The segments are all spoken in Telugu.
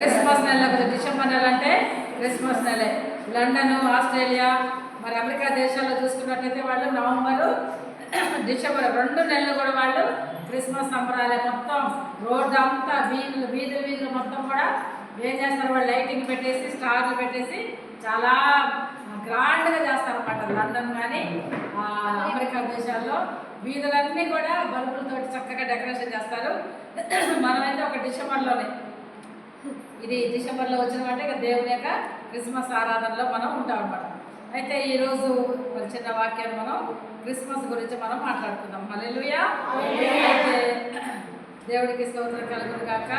క్రిస్మస్ నెల డిసెంబర్ నెల అంటే క్రిస్మస్ నెలే. లండన్, ఆస్ట్రేలియా, మరి అమెరికా దేశాల్లో చూసుకున్నట్లయితే వాళ్ళు నవంబరు, డిసెంబర్ 2 నెలలు కూడా వాళ్ళు క్రిస్మస్ సంబరాలే. మొత్తం రోడ్డు అంతా వీధులు మొత్తం కూడా ఏం చేస్తారు, వాళ్ళు లైటింగ్ పెట్టేసి స్టార్లు పెట్టేసి చాలా గ్రాండ్గా చేస్తారు అన్నమాట. లండన్ కానీ అమెరికా దేశాల్లో వీధులన్నీ కూడా బల్బులతో చక్కగా డెకరేషన్ చేస్తారు. మనమైతే ఒక డిసెంబర్లోనే, ఇది డిసెంబర్లో వచ్చినమంటే ఇక దేవుని యొక్క క్రిస్మస్ ఆరాధనలో మనం ఉంటాం అన్నమాట. అయితే ఈరోజు ఒక చిన్న వాక్యాన్ని మనం క్రిస్మస్ గురించి మనం మాట్లాడుకుందాం. హల్లెలూయా. అయితే దేవుడికి స్తోత్రం కలుగును గాక.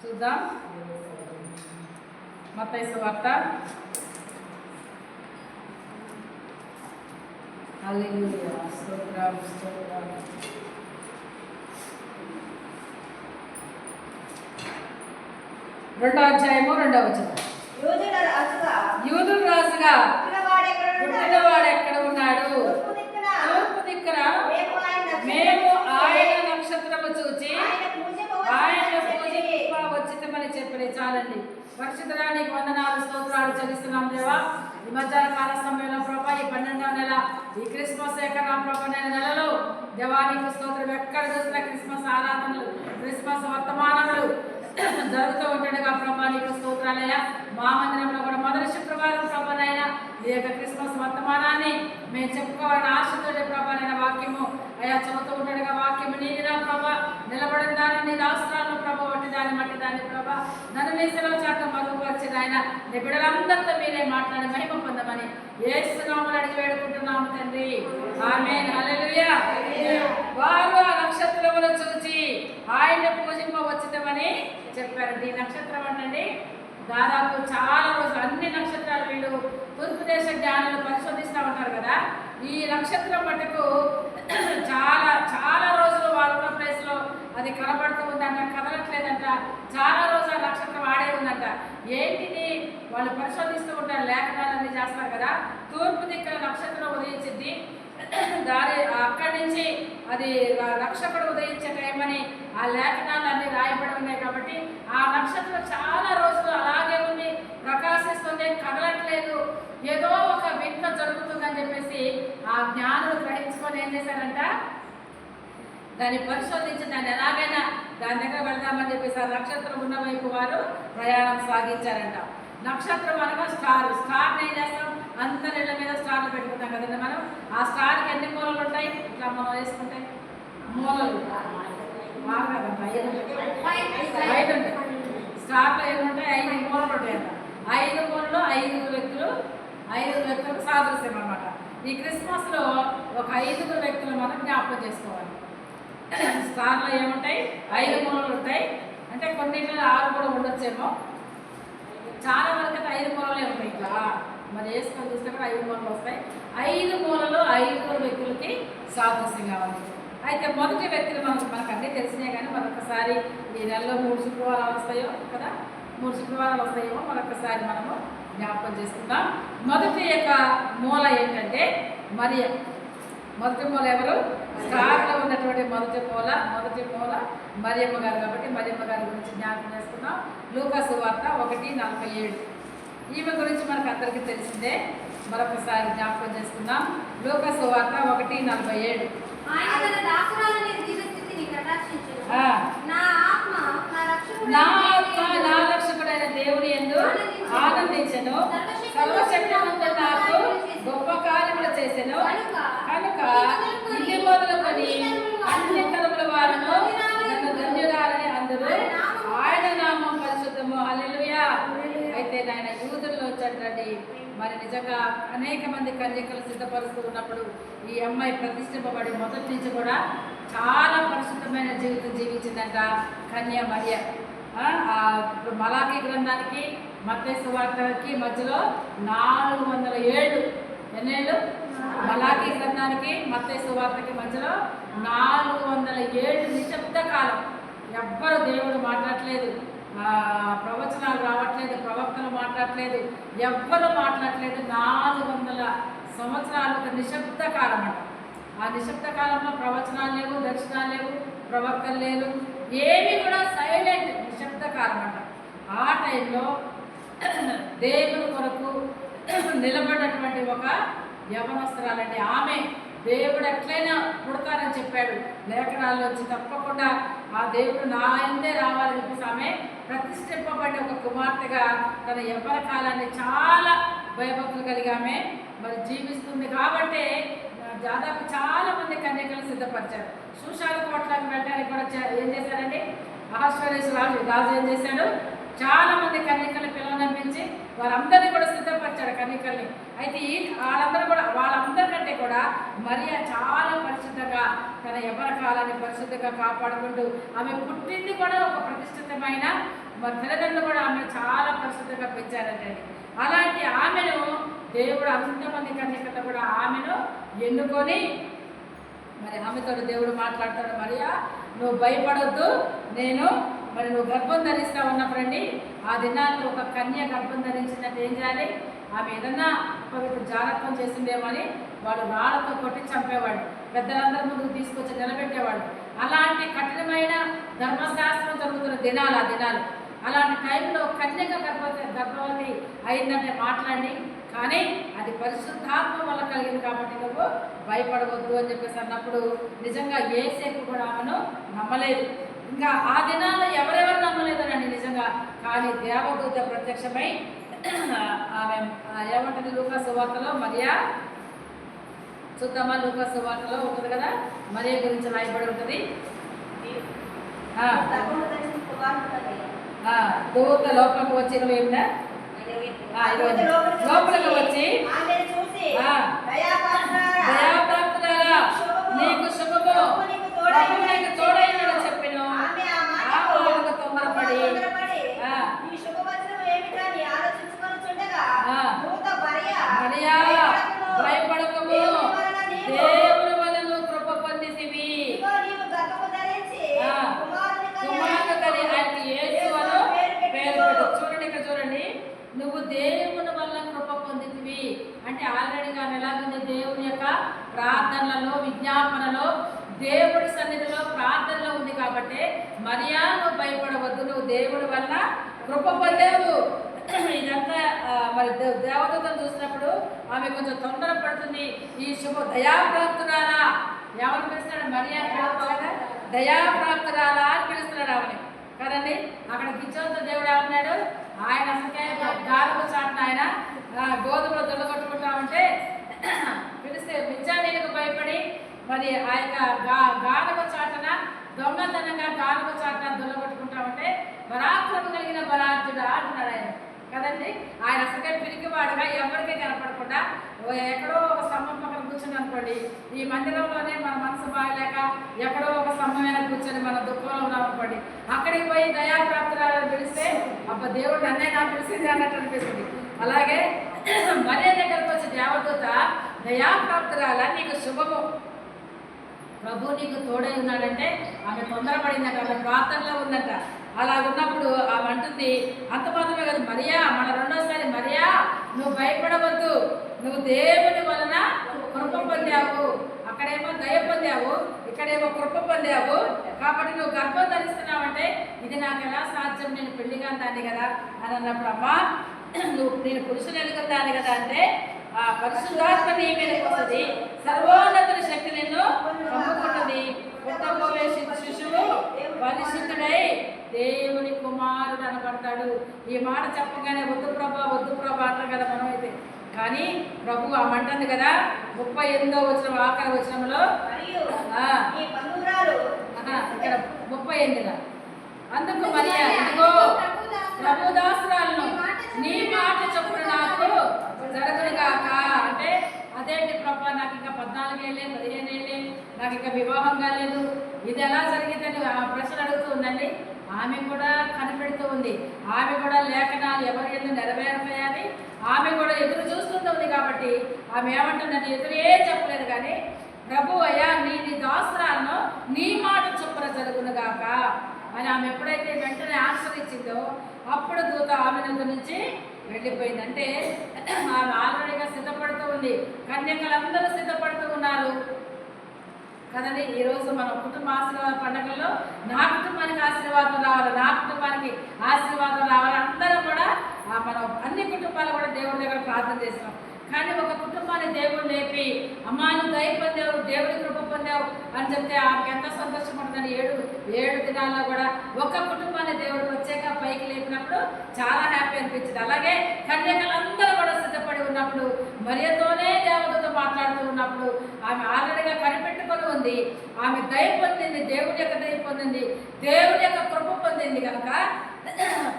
చూద్దాం మత్తయి సువార్త. హల్లెలూయా. స్తోత్రం స్తోత్రం. 2వ అధ్యాయము 2వ వచనం. యూదుల రాజుగా పుట్టినవాడు ఎక్కడ ఉన్నాడు? తూర్పు దిక్కున మేము ఆయన నక్షత్రము చూచి ఆయన పూజింప వచ్చితమని చెప్పిన. చాలండి. పరిశుద్ధరానికి వందనాలు, స్తోత్రాలు చెల్లిస్తున్నాం దేవా. ఈ మధ్యాహ్న కాల సమయంలో ప్రభా, ఈ 12వ నెల, ఈ క్రిస్మస్ యొక్క నెలలో దేవానికి స్తోత్రం. ఎక్కడ చూసినా క్రిస్మస్ ఆరాధనలు, క్రిస్మస్ వర్తమానములు జరుగుతూ ఉంటాడుగా ప్రభా, నీకు స్తోత్రాలయ్యా. మా మందిరంలో కూడా మొదటి శుక్రవారం ప్రభానైనా ఈ యొక్క క్రిస్మస్ వర్తమానాన్ని మేము చెప్పుకోవాలని ఆశతో ప్రభానైనా వాక్యము అయ్యా చదువుతూ ఉంటాడుగా. వాక్యము నీదిరా ప్రభా, నిలబడిన దాన్ని నీ రాష్ట్రాలను ప్రభా, మట్టి దాన్ని ప్రభా, నన్ను నీ సెలవు చాట మరుగుపరిచిన ఆయన నీ బిడ్డలందరితో మీరే మాట్లాడి మహిమ పొందమని యేసు నామములో అడిగి వేడుకుంటున్నాము తండ్రి. ఆమేన్. హల్లెలూయా. వారు ఆ నక్షత్రమును చూచి ఆయన పూజింప వచ్చితమని చెప్పారు. ఈ నక్షత్రం అంటే దాదాపు చాలా రోజులు అన్ని నక్షత్రాలు వీళ్ళు తూర్పు దేశ జ్ఞానులు పరిశోధిస్తూ ఉంటారు కదా. ఈ నక్షత్రం మటుకు చాలా చాలా రోజులు వాళ్ళ ప్లేస్లో అది కనబడుతూ ఉందంట, కదలట్లేదంట. చాలా రోజులు ఆ నక్షత్రం ఆడే ఉందంట. ఏంటిది వాళ్ళు పరిశోధిస్తూ ఉంటారు, లేఖనాలన్నీ చేస్తారు కదా. తూర్పు దిక్కున నక్షత్రం ఉదయించింది, దాని అక్కడి నుంచి అది రక్షకుడు ఉదయించే టైం అని ఆ లేఖనాలు అన్నీ రాయబడి ఉన్నాయి. కాబట్టి ఆ నక్షత్రం చాలా రోజులు అలాగే ఉంది, ప్రకాశిస్తుంది, కదలట్లేదు, ఏదో ఒక వింత జరుగుతుందని చెప్పేసి ఆ జ్ఞానులు గ్రహించుకొని ఏం చేశారంట, దాన్ని పరిశోధించి దాన్ని ఎలాగైనా దాని దగ్గర వెళ్దామని చెప్పేసి ఆ నక్షత్రం ఉన్న వైపు వారు ప్రయాణం సాగించారంట. నక్షత్రం అనగా స్టార్ని ఏం చేస్తాం, అంత నీళ్ళ మీద స్టార్లు పెట్టుకుంటాం కదండి మనం. ఆ స్టార్కి ఎన్ని మూలలు ఉంటాయి? ఇట్లా మనం వేసుకుంటాయి మూలలు బాగా 5 ఉంటాయి. స్టార్లో ఎన్ని ఉంటాయి? 5 మూలలు ఉంటాయంట. 5 మూలలో 5 వ్యక్తులకు సాదృశ్యం అన్నమాట. ఈ క్రిస్మస్లో ఒక 5 వ్యక్తులు మనం జ్ఞాపకం చేసుకోవాలి. స్టార్లో ఏముంటాయి? 5 మూలలు ఉంటాయి. అంటే కొన్నింటిలో 6 కూడా ఉండొచ్చేమో, చాలా వరకు అయితే 5 మూలలే ఉంటాయి. ఇట్లా మరి వేసుకొని చూస్తే కూడా 5 మూలలు వస్తాయి. 5 మూలలో 5 వ్యక్తులకి సాదృశ్యంగా ఉంది. అయితే మొదటి వ్యక్తులు మనకు అన్నీ తెలిసినాయి, కానీ మరొకసారి ఈ నెలలో 3 శుక్రవారాలు వస్తాయో కదా, 3 శుక్రవారాలు వస్తాయేమో మరొకసారి మనము జ్ఞాపకం చేసుకుందాం. మొదటి యొక్క మూల ఏంటంటే మరియ. మొదటి మూల ఎవరు? స్టార్లో ఉన్నటువంటి మొదటి మూల మరియమ్మ గారు. కాబట్టి మరియమ్మ గారి గురించి జ్ఞాపకం చేసుకున్నాం. లూకా సువార్త 1:47. ఈమె గురించి మనకు అందరికీ తెలిసిందే, మరొకసారి జ్ఞాపకం చేసుకుందాం. లూకా సువార్త 1:47. నా రక్షకుడైన దేవుని యందు ఆనందించెను, సర్వశక్తిమంతుడు నాకు గొప్ప కార్యములు చేసెను కనుక ఇది మొదలుకొని అన్ని తరముల వారును నన్ను ధన్యురాలని అందరూ ఆయన నామం పరిశుద్ధము. హల్లెలూయా. అయితే ఆయన యూదుల్లో వచ్చాడండి. మరి నిజంగా అనేక మంది కన్యకలు సిద్ధపరుస్తూ ఉన్నప్పుడు ఈ అమ్మాయి ప్రతిష్ఠింపబడి మొదటి నుంచి కూడా చాలా పరిశుద్ధమైన జీవితం జీవించిందంట కన్య మరియ. మలాకీ గ్రంథానికి మత్తయి సువార్తకి మధ్యలో 400 ఏళ్ళు. ఎన్నేళ్ళు? మలాకీ గ్రంథానికి మత్తయి సువార్తకి మధ్యలో 400 ఏళ్ళు నిశ్శబ్ద కాలం. ఎవ్వరు దేవుడు మాట్లాడట్లేదు, ప్రవచనాలు రావట్లేదు, ప్రవక్తలు మాట్లాడట్లేదు, ఎవ్వరు మాట్లాడట్లేదు. 400 సంవత్సరాలు ఒక నిశ్శబ్ద కాలం అంట. ఆ నిశ్శబ్ద కాలంలో ప్రవచనాలు లేవు, దర్శనాలు లేవు, ప్రవక్తలు లేరు, ఏమి కూడా సైలెంట్ నిశ్శబ్ద టైంలో దేవుని కొరకు నిలబడినటువంటి ఒక యవనస్తురాలండి. ఆమె దేవుడు ఎట్లయినా పుడతారని చెప్పాడు లేఖనాల్లో వచ్చి, తప్పకుండా ఆ దేవుడు నా ఎందే రావాలని చెప్పేసి ఆమె ప్రతిష్ఠింపబడి ఒక కుమార్తెగా తన యవ్వన కాలాన్ని చాలా భయభక్తులు కలిగి ఆమె మరి జీవిస్తుంది. కాబట్టి దాదాపు చాలా మంది కన్యకలు సిద్ధపరిచారు. శూషాల కోటలకు వెళ్ళడానికి కూడా ఏం చేశారండి, అహష్వేరోషు రాజు ఏం చేశాడు, చాలా మంది కన్యకల్ని పిలవనంపించి వారందరినీ కూడా సిద్ధపరిచాడు కన్యకల్ని. అయితే వాళ్ళందరికంటే కూడా మరియా చాలా పరిశుద్ధంగా తన యవ్వన కాలాన్ని పరిశుద్ధంగా కాపాడుకుంటూ ఆమె పుట్టింది కూడా ఒక ప్రతిష్ఠితమైన మరి తల్లిదండ్రులు కూడా ఆమె చాలా పరిశుద్ధంగా పెంచారంటే. అలాంటి ఆమెను దేవుడు అంతమంది కన్యకల్లో కూడా ఆమెను ఎన్నుకొని మరి ఆమెతో దేవుడు మాట్లాడతాడు, మరియా నువ్వు భయపడొద్దు, నేను మరి నువ్వు గర్భం ధరిస్తూ ఉన్నప్పుడండి ఆ దినాల్లో ఒక కన్య గర్భం ధరించినట్టు ఏం చేయాలి, ఆమె ఏదన్నా పవిత్ర జాగ్రత్తం చేసిందేమని వాడు రాళ్లతో కొట్టి చంపేవాడు, పెద్దలందరి ముందుకు తీసుకొచ్చి నిలబెట్టేవాడు. అలాంటి కఠినమైన ధర్మశాస్త్రం జరుగుతున్న దినాలు ఆ దినాలు. అలాంటి టైంలో కన్యక గర్భవతి అయిందంటే మాట్లాడి, కానీ అది పరిశుద్ధాత్మ వల్ల కలిగింది కాబట్టి నువ్వు భయపడవద్దు అని చెప్పేసి అన్నప్పుడు నిజంగా యేసేపు కూడా ఆమెను నమ్మలేదు. ఇంకా ఆ దినాల్లో ఎవరెవరు నమ్మలేదనండి నిజంగా. కానీ దేవదూత ప్రత్యక్షమై ఆమె ఏమంటుంది లూకా సువార్తలో, మరియా చూద్దామా, లూకా సువార్తలో ఉంటుంది కదా, మరియా గురించి రాయబడి ఉంటుంది. దూత లోపలికి వచ్చి నువ్వేమినా లోపలికి వచ్చి దయాప్రాప్తులారా నీకు శుభము, నీకు తోడైన చెప్పాను. ఆ వాళ్ళకు తొందరపడి మరియా భయపడకము, దేవుని వల్ల నువ్వు కృప పొందితివి. కుమారుడు కని ఆయనకి యేసు అని పేరు పెట్టు. చూడండి ఇక్కడ చూడండి, నువ్వు దేవుని వల్ల కృప పొందితివి అంటే ఆల్రెడీగా ఎలాగుంది, దేవుని యొక్క ప్రార్థనలలో విజ్ఞాపనలో దేవుడి సన్నిధిలో ప్రార్థనలో ఉంది. కాబట్టి మరియా నువ్వు భయపడవద్దు, నువ్వు దేవుడి వల్ల కృప పొందావు. ఇదంతా మరి దేవదూతను చూసినప్పుడు ఆమె కొంచెం తొందర పడుతుంది. ఈ శుభ దయాప్రాప్తురాలా, ఎవరు పిలుస్తున్నాడు, మరియా దయాప్రాప్తురాలా అని పిలుస్తున్నాడు ఆమెని కదండి. అక్కడ గిచ్చోతో దేవుడు ఏమన్నాడు, ఆయన అసలుకే గాలిపు చాటున ఆయన గోధుమలు దొల్లగొట్టుకుంటా ఉంటే పిలిస్తే మిచ్చానీలకు భయపడి మరి ఆ యొక్క గాలిపు చాటున దొంగతనంగా గాలిపు చాటున దొల్లగొట్టుకుంటా ఉంటే పరాక్రమం కలిగిన బలార్జుడు అంటున్నాడు ఆయన కదండి. ఆయన అసలుకే పిరికివాడుగా ఎవరికీ కనపడకుండా ఎక్కడో ఒక స్తంభం పక్కన కూర్చొని అనుకోండి, ఈ మందిరంలోనే మన మనసు బాగలేక ఎక్కడో ఒక స్తంభమైన కూర్చొని మన దుఃఖంలో ఉన్నాం అనుకోండి, అక్కడికి పోయి దయాప్రాప్తురాలను పిలిస్తే అబ్బా దేవుడు నన్నే నా పిలిచింది అన్నట్టు అనిపిస్తుంది. అలాగే మరియ దగ్గరకు వచ్చి దేవదూత దయాప్రాప్తురాల నీకు శుభము, ప్రభు నీకు తోడై ఉన్నాడంటే ఆమె తొందరపడిందంట, ఆమె ప్రార్థనలో ఉందంట. అలా ఉన్నప్పుడు ఆమె అంటుంది, అంత మాత్రమే కాదు, మరియా మన రెండోసారి మరియా నువ్వు భయపడవద్దు, నువ్వు దేవుని వలన కృప పొందావు. అక్కడేమో దయ పొందావు, ఇక్కడేమో కృప పొందావు. కాబట్టి నువ్వు గర్భం ధరిస్తున్నావంటే ఇది నాకు ఎలా సాధ్యం, నేను పెళ్లిగా దాన్ని కదా అని అన్నప్పుడు, అమ్మా నేను పురుషుని ఎలుగుతాను కదా అంటే ఆ పరిశుద్ధాత్మ నీ మీదకి వస్తుంది, సర్వోన్నతుని శక్తి నిన్ను నమ్ముకుంటుంది, పుట్టబోయే శిశువు పరిశుద్ధుడై దేవుని కుమారుడు అనబడతాడు. ఈ మాట చెప్పగానే వద్దు ప్రభా అంటారు కదా మనం అయితే. కానీ ప్రభు ఆ మంటుంది కదా 38వ వచనం ఆఖరి వచనంలో ఇక్కడ 38గా అందుకు మరియా ఇదిగో ప్రభు దాసురాలను నీ మాట చొప్పున నాకు జరగదుగాక అంటే అదేంటి ప్రభా నాకు ఇంకా 14 ఏళ్ళే 15 ఏళ్ళే నాకు ఇంకా వివాహం కాలేదు, ఇది ఎలా జరిగిందని ఆ ప్రశ్న అడుగుతూ ఉందండి. ఆమె కూడా కనిపెడుతూ ఉంది, ఆమె కూడా లేఖనాలు ఎవరి ఎందుకు నెరవేరుతాయని ఆమె కూడా ఎదురు చూస్తుంది. కాబట్టి ఆమె ఏమంటుందంటే ఎదురే చెప్పలేదు, కానీ ప్రభు అయ్యా నీ దాసురాలను నీ మాట చొప్పున జరుగునుగాక అని ఆమె ఎప్పుడైతే వెంటనే ఆన్సర్ ఇచ్చిందో అప్పుడు దూత ఆమె నుంచి వెళ్ళిపోయింది. అంటే ఆమె ఆల్రెడీగా సిద్ధపడుతూ ఉంది, కన్యకలందరూ సిద్ధపడుతూ ఉన్నారు కదండి. ఈరోజు మన కుటుంబ ఆశీర్వాద పండుగల్లో నా కుటుంబానికి ఆశీర్వాదం రావాలి, నా కుటుంబానికి ఆశీర్వాదం రావాలి, అందరం మనం అన్ని కుటుంబాలు కూడా దేవుడి దగ్గర ప్రార్థన చేస్తున్నాం. కానీ ఒక కుటుంబాన్ని దేవుడు లేపి అమ్మా నువ్వు దయ పొందావు, దేవుడి కృప పొందావు అని చెప్తే ఆమెకు ఎంత సంతోషం ఉంటుందని ఏడు దినాల్లో కూడా ఒక్క కుటుంబాన్ని దేవుడు ప్రత్యేక పైకి లేపినప్పుడు చాలా హ్యాపీ అనిపించింది. అలాగే కన్యకలందరూ కూడా సిద్ధపడి ఉన్నప్పుడు మరియతోనే దేవతతో మాట్లాడుతూ ఉన్నప్పుడు ఆమె ఆల్రెడీగా కనిపెట్టుకొని ఉంది. ఆమె దయ పొందింది, దేవుడి యొక్క దయ పొందింది, దేవుడి యొక్క కృప పొందింది కనుక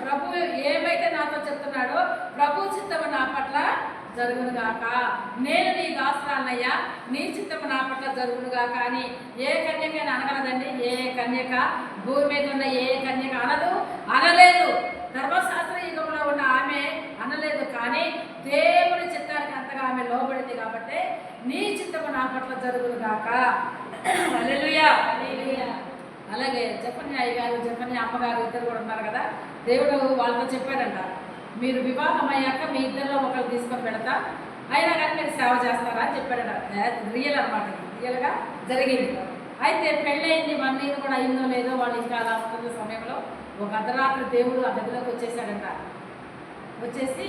ప్రభు ఏమైతే నాతో చెప్తున్నాడో ప్రభు చిత్తము నా పట్ల జరుగునుగాక, నేను నీ దాసురాలయ్యా, నీ చిత్తము నా పట్ల జరుగునుగాక అని ఏ కన్యకైనా అనగలదండి. ఏ కన్యక భూమి మీద ఉన్న ఏ కన్యక అనలేదు. ధర్మశాస్త్ర యుగంలో ఉన్న ఆమె అనలేదు. కానీ దేవుని చిత్తానికి అంతగా ఆమె లోబడింది కాబట్టి నీ చిత్తము నా పట్ల జరుగునుగాక. హల్లెలూయా. అలాగే జఫన్యా గారు, జఫన్యా అమ్మగారు ఇద్దరు కూడా ఉన్నారు కదా. దేవుడు వాళ్ళతో చెప్పాడంట, మీరు వివాహం అయ్యాక మీ ఇద్దరిలో ఒకరు తీసుకొని పెడతా, అయినా కానీ మీరు సేవ చేస్తారా అని చెప్పాడట. రియల్ అనమాట, రియల్గా జరిగింది. అయితే పెళ్ళయింది, 1 year కూడా అయిందో లేదో వాళ్ళు ఇంకా అలా ఉంటున్న సమయంలో ఒక అర్ధరాత్రి దేవుడు ఆ గదిలోకి వచ్చేసాడంట. వచ్చేసి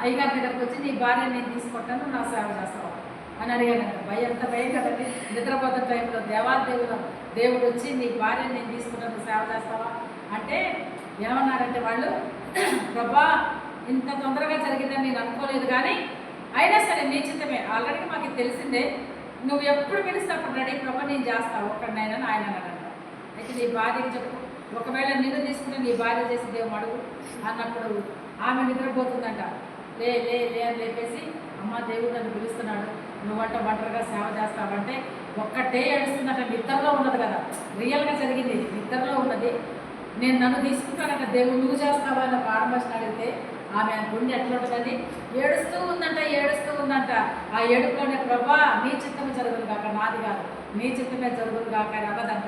అయ్యగారి దగ్గరకు వచ్చి నీ భార్య నేను తీసుకుంటాను, నా సేవ చేస్తావా అని అడిగాడంట. ఎంత భయం కదండి, నిద్రపోతున్న టైంలో దేవుడు వచ్చి నీ భార్య నేను తీసుకుంటాను, సేవ చేస్తావా అంటే ఏమన్నారంటే వాళ్ళు, ప్రభా ఇంత తొందరగా జరిగిందని నేను అనుకోలేదు, కానీ అయినా సరే నీ చిత్తమే, ఆల్రెడీ మాకు తెలిసిందే, నువ్వు ఎప్పుడు పిలిచినప్పుడు రెడీ ప్రభా నేను చేస్తావు ఒక్కడినైనా ఆయన అన్నాడంట. అయితే నీ భార్యకి చెప్పు, ఒకవేళ నిన్ను తీసుకుంటే నీ భార్య చేసి దేవుడు అడుగు అన్నప్పుడు ఆమె నిద్రపోతుందంట. లే లే లే అని లేపేసి, అమ్మ దేవుడు నన్ను పిలుస్తున్నాడు, నువ్వంట ఒంటరిగా సేవ చేస్తావంటే ఒక్కటే ఏడుస్తుందంట. నిద్రలో ఉన్నది కదా, రియల్గా జరిగింది, నిద్రలో ఉన్నది. నేను నన్ను తీసుకుంటానంట, దేవుడు నువ్వు చేస్తావా అని పాడమని అడిగితే ఆమె గుండె ఎట్లా ఉంటుందని ఏడుస్తూ ఉందంట. ఆ ఏడుపులోనే ప్రభా నీ చిత్తమే జరుగును కాక, నాది కాదు నీ చిత్తమే జరుగును కాక అని అన్నదంట.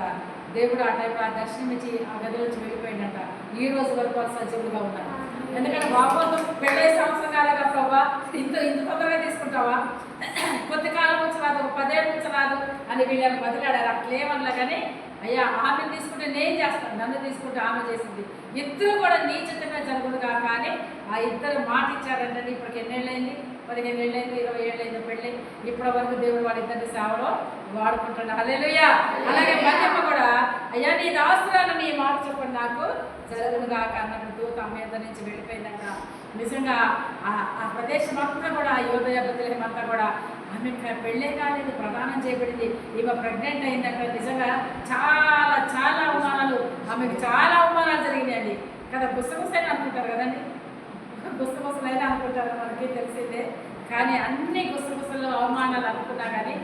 దేవుడు ఆ టైంలో ఆ దర్శనం ఇచ్చి ఆ గదిలోంచి వెళ్ళిపోయిందంట. ఈ రోజు వరకు వాళ్ళు సజీవులుగా ఉన్నారు. ఎందుకంటే బాబోతో పెళ్ళే సంవత్సరం కాలేగా ప్రభా ఇంత తొందరగా తీసుకుంటావా, కొద్ది కాలం నుంచి రాదు, 10 ఏళ్ళ నుంచి రాదు అని వీళ్ళని బదిలాడారు. అట్లేమన్నా కానీ అయ్యా ఆమెను తీసుకుంటే నేను చేస్తాను, నన్ను తీసుకుంటే ఆమె చేసింది, ఇద్దరు కూడా నీ చిత్తమే జరుగును కాక అని ఆ ఇద్దరు మాట ఇచ్చారంటే. ఇప్పటికి ఎన్నేళ్ళైంది, 15 ఏళ్ళైంది, 20 ఏళ్ళైంది పెళ్ళి. ఇప్పటి వరకు దేవుడు వాళ్ళిద్దరి సేవలో వాడుకుంటున్నాడు. హల్లెలూయా. అలాగే మరియమ్మ కూడా అయ్యా నీ దాసురాలు నీ మాట చెప్పండి నాకు జరుగును కాక అన్నప్పుడు దూత ఆమె మీద నుంచి వెళ్ళిపోయిందంట. నిజంగా ఆ ప్రదేశం అంతా కూడా, ఆ యోదయ బెత్లెహేం అంతా కూడా ఆమె పెళ్ళే కాలేదు, ప్రదానం చేయబడింది, ఈమె ప్రెగ్నెంట్ అయిందంట. నిజంగా చాలా చాలా అవమానాలు, ఆమెకు చాలా అవమానాలు జరిగినాయండి కదా. గుసగుసైనా అనుకుంటారు కదండి, గుసగుసలైనా అనుకుంటారు, మనకి తెలిసిందే. కానీ అన్ని గుసగుసలు అవమానాలు అనుకున్నా కానీ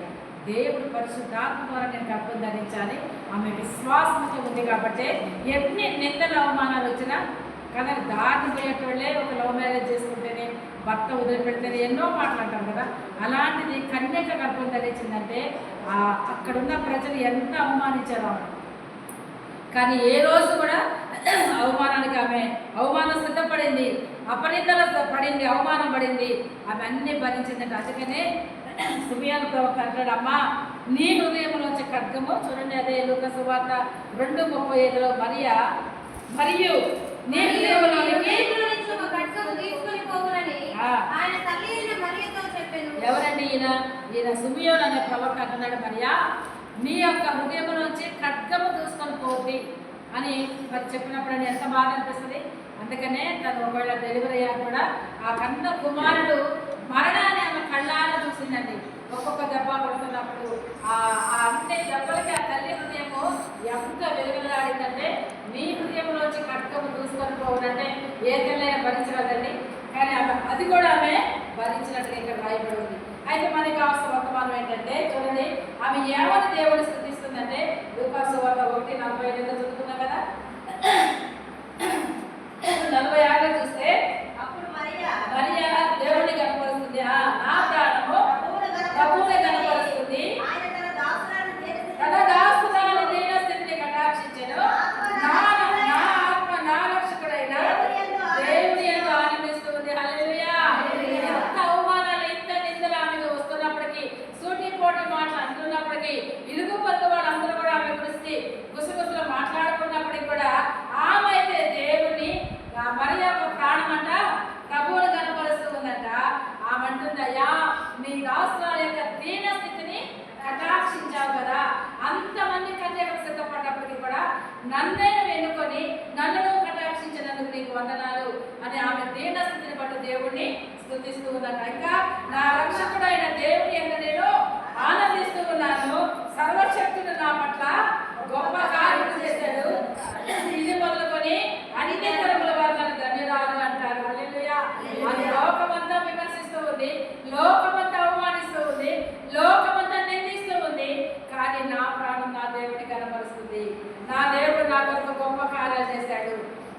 దేవుడు పరిశుద్ధాత్మ ద్వారా నేను గర్భం ధరించాలి ఆమె విశ్వాసంతో ఉంది కాబట్టి ఎన్ని నిందల అవమానాలు వచ్చినా కదా, దారిని పోయేటోళ్ళే ఒక లవ్ మ్యారేజ్ చేసుకుంటేనే భర్త వదిలిపెడితేనే ఎన్నో మాట్లాడతాం కదా. అలాంటిది కన్యక గర్భం ధరించిందంటే అక్కడున్న ప్రజలు ఎంత అవమానించారు. కానీ ఏ రోజు కూడా అవమానానికి ఆమె అవమానం సిద్ధపడింది, అపనిందల పడింది, అవమానం పడింది, ఆమె అన్నీ భరించిందంటే. అందుకనే సిమియోను ప్రవక్త అంటాడు, అమ్మా నీ హృదయంలోంచి ఖడ్గము, చూడండి అదే లూకా సువార్త 2:35లో మరియు నీ హృదయంలోనికి ఎవరండి ఈయన సిమియోను అనే ప్రవక్త అంటున్నాడు, మరియా నీ యొక్క హృదయంలోంచి ఖడ్గము దూసుకొని పోద్ది అని మరి చెప్పినప్పుడు అని ఎంత బాధ అనిపిస్తుంది. అందుకనే తను ఒకవేళ డెలివరీ అయ్యాక కూడా ఆ కన్న కుమారుడు మరణాన్ని ఆమె కళ్ళారా చూసిందండి. ఒక్కొక్క దెబ్బ పడుతున్నప్పుడు అన్ని దెబ్బలకి ఆ తల్లి హృదయము ఎంత వెలుగులాడిందంటే, నీ హృదయంలోంచి ఖడ్గము దూసుకొని పోవాలంటే ఏ తల్లైనా భరించగలదండి. కానీ అది కూడా ఆమె భరించినట్టుగా ఇక్కడ రాయబడి ఉంది. అయితే మనకి కావాల్సిన వర్తమానం ఏంటంటే, చూడండి ఆమె ఏమని దేవుడు స్తుతిస్తుందంటే, లూకా సువార్త 1:45 చదువుకున్నాం కదా. 46 చూస్తే అప్పుడు మరియా దేవుడిని కనపరుస్తుంది, నా ప్రాణము ప్రభువుని కనపరుస్తుంది, తన దాసురాలి దీన స్థితిని కటాక్షించెను, నా ఆత్మ నా రక్షకుడైన దేవుని యందు ఆనందిస్తుంది. హల్లెలూయా. ఎంత అవమానాలు, ఎంత నిందలు ఆమెకు వస్తున్నప్పటికీ, సూటిపోటి మాటలు అంటున్నప్పటికీ, ఇరుగు పొరుగు వాళ్ళందరూ కూడా ఆమె గురించి గుసగుసలు మాట్లాడుకున్నప్పటికీ కూడా ఆమె వందనాలు అని ఆమె దీన స్థితిని బట్టి దేవుణ్ణి స్తుతిస్తూ ఉందట. ఇంకా నా రక్షకుడైన దేవుని యందు నేను ఆనందిస్తూ ఉన్నాను, సర్వశక్తుడు నా పట్ల గొప్ప కార్యము చేశాడు, ఇది మొదలుకొని అన్ని తరముల వారు నన్ను ధన్యురాలు అంటారు. హల్లెలూయా. అది లోకమంతా విమర్శిస్తూ ఉంది, లోకమంతా అవమానిస్తూ ఉంది, లోకమంతా నిందిస్తూ ఉంది, కానీ నా ప్రాణం నా దేవుని కనపరుస్తుంది. నా దేవుడు నా కొరకు గొప్ప కార్యాలు చేశాడు,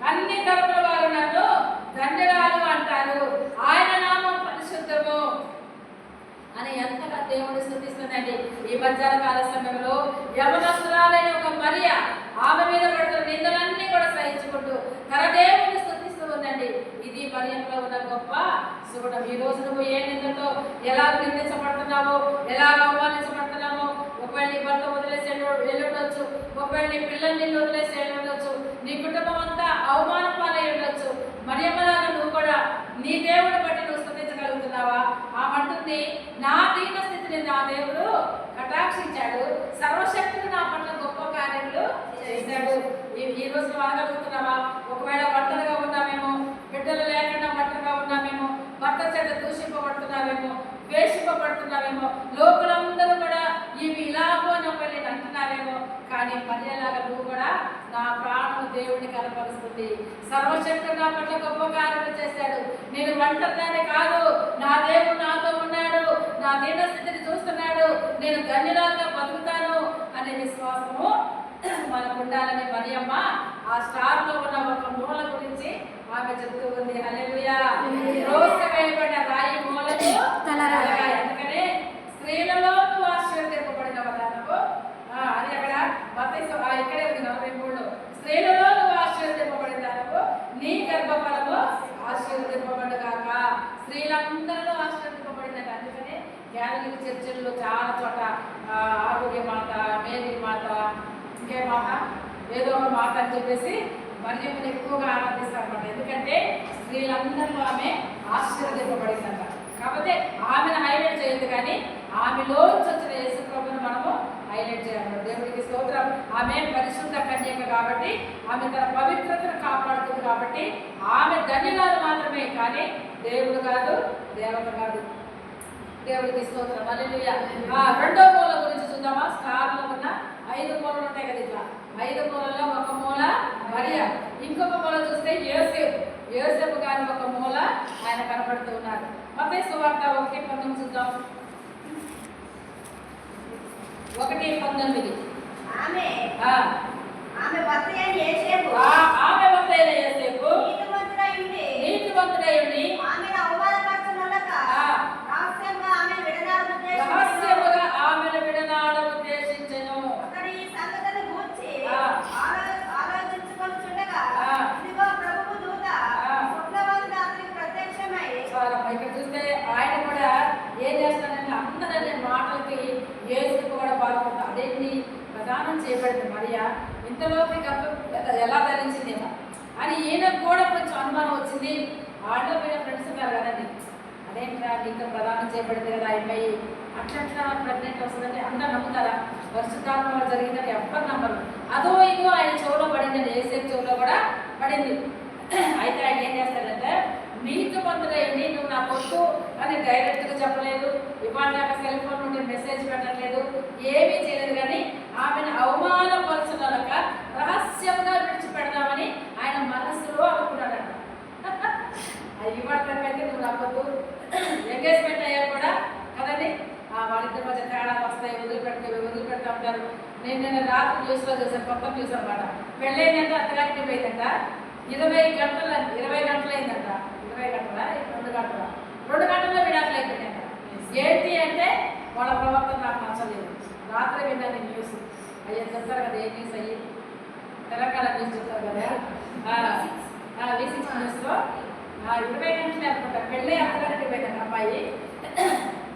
అన్ని తరముల వారు నన్ను ధన్యురాలు అంటారు, ఆయన నామం పరిశుద్ధము అని ఎంతగా దేవుడు స్తుతిస్తుందండి. ఈ మధ్యాహ్న కాల సమయంలో యవనస్తురాలైన ఒక మరియ ఆమె మీద పడుతున్న నిందలన్నీ కూడా సహించుకుంటూ తన దేవుని స్తుతిస్తూ ఉందండి. ఇది మరియంలో ఉన్న గొప్ప సుగుణం. ఈ రోజు నువ్వు ఏ నిందతో ఎలా నిందించబడుతున్నావో, ఎలా అవమానించబడుతున్నావో, ఒకవేళ నీ భర్త వదిలేసి వెళ్ళుండొచ్చు, ఒకవేళ నీ పిల్లల్ని వదిలేసి వెళ్ళుండొచ్చు, నీ కుటుంబం అంతా అవమాన పాలై ఉండొచ్చు. మరియమ్మలాగా నువ్వు కూడా నీ దేవుని బట్టి నువ్వు స్తుతించగలుగుతున్నావా? ఆమంటుంది, నా దీన స్థితిని నా దేవుడు కటాక్షించాడు, సర్వశక్తుడు నా పట్ల గొప్ప కార్యములు చేశాడు. ఈ రోజు నువ్వు అనగలుగుతున్నావా? ఒకవేళ ఒంటరిగా ఉన్నామేమో, బిడ్డలు లేకుండా ఒంటరిగా ఉన్నామేమో, భర్త చేత దూషింపబడుతున్నావేమో, ద్వేషింపబడుతున్నావేమో, లోకులందరూ కూడా ఇవి ఇలాగో అని ఒకవేళ అంటున్నావేమో, కానీ మరియలాగా నువ్వు కూడా నా ప్రాణము దేవుడిని కనపరుస్తుంది, సర్వశక్తుడు నా పట్ల గొప్ప కార్యములు చేశాడు, నేను ఒంటరిగానే కాదు, నా దేవుడు నాతో ఉన్నాడు, నా దీన స్థితిని చూస్తున్నాడు, నేను ధన్యురాలుగా బతుకుతాను అనే విశ్వాసము మనకు ఉండాలని మరియమ్మ ఆ స్టార్ లో ఉన్న ఒక మూల గురించి ఆమె చెప్తూ ఉంది. హల్లెలూయా. వేయబడిన రాయి మూలకు తలరాయి. అందుకనే స్త్రీలలో నువ్వు ఆశీర్వదింపబడిన వదానవు అది అక్కడ ఇక్కడే ఉంది 43లో. స్త్రీలలో నువ్వు ఆశీర్వదింపబడిన దానవు, నీ గర్భఫలము ఆశీర్వదింపబడుగాక. స్త్రీలందరిలో ఆశీర్వదింపబడిందట. అందుకనే క్యాథలిక్ చర్చిల్లో చాలా చోట ఆరోగ్య మాత, మేరీ మాత, ఇంకే మాత, ఏదో ఒక మాట అని చెప్పేసి మరియమ్మని ఎక్కువగా ఆరాధిస్తారన్నమాట. ఎందుకంటే స్త్రీలందరిలో ఆమె ఆశీర్వదింపబడిందట. కాబట్టి ఆమెను హైలైట్ చేయదు, కానీ ఆమెలోంచి వచ్చిన యేసు ప్రభువును మనము హైలైట్ చేయాలి. దేవుడికి స్తోత్రం. ఆమె పరిశుద్ధ కన్యక కాబట్టి, ఆమె తన పవిత్రతను కాపాడుతుంది కాబట్టి ఆమె ధన్యురాలు మాత్రమే, కానీ దేవుడు కాదు, దేవత కాదు. దేవుడికి స్తోత్రం. హల్లెలూయా. రెండో మూల గురించి చూద్దామా? స్టార్లో ఉన్న 5 మూలలు ఉంటాయి కదా, ఇట్లా 5 మూలలో ఒక మూల మరియా, ఇంకొక మూల చూస్తే యోసేపు గారి ఒక మూల ఆయన కనపడుతూ ఉన్నారు. మత్తయి సువార్త 1:19 చూద్దాం. 1:19. ఆమె భర్త అయిన యోసేపు నీతిమంతుడై ఉండి రహస్యముగా ఆమెను విడనాడ ఉద్దేశించెను. ఇక్కడ చూస్తే ఆయన కూడా ఏం చేస్తానంటే అందరనే మాటలకి యేసుకు కూడా బాగుంటుంది. అదేంటి ప్రదానం చేయబడింది మరియా, ఇంతలోకి ఎలా ధరించిందేమో అని ఈయనకు కూడా కొంచెం అనుమానం వచ్చింది. ఆటో మీద ఫ్రెండ్స్ ఉన్నారు కదండి, అదేంట్రా ఇంకా ప్రదానం చేయబడింది కదా అమ్మాయి, అట్లా ప్రెగ్నెంట్ వస్తుందంటే అందరు నమ్ముతారా? పరిశుద్ధాత్మ జరిగిందని ఎవ్వరు నమ్మరు. అదో ఇదో ఆయన చెవులో పడిందండి, యేసేపు చెవులో కూడా పడింది. అయితే ఆయన ఏం చేస్తాడంటే, నీతిమంతుడైంది నువ్వు నా కొట్టు అని డైరెక్ట్గా చెప్పలేదు, ఇవాళ దాకా సెల్ ఫోన్ నుండి మెసేజ్ పెట్టట్లేదు, ఏమీ చేయలేదు, కానీ ఆమెను అవమానపరచుదలక రహస్యంగా విడిచిపెడదామని ఆయన మనస్సులో అనుకున్నాడట. అది ఇవాళకైతే నువ్వు నా కొట్టు ఎంగేజ్మెంట్ అయ్యా కూడా కదండి, వాళ్ళిద్దరి మధ్య తేడా వస్తాయి, వదిలిపెడతా ఉంటారు. నేను రాత్రి న్యూస్లో చూసాను, కొత్త న్యూస్ అనమాట. పెళ్ళైందంటే అత్తగారికి పోయిందంట, 20 గంటలు అయిందంట. 20 గంటల 2 గంటల్లో విడాకులు అయిపోయిందంట. ఏంటి అంటే వాళ్ళ ప్రవర్తన నాకు నచ్చలేదు. రాత్రి విన్నాను న్యూస్. అయ్యా చెప్తారు కదా, ఏ న్యూస్ అయ్యి తెలంగాణ న్యూస్ చెప్తారు కదా, V6 న్యూస్లో 20 గంటలే అనుకుంటా పెళ్ళి అత్తగారికి పోయిందంట అమ్మాయి.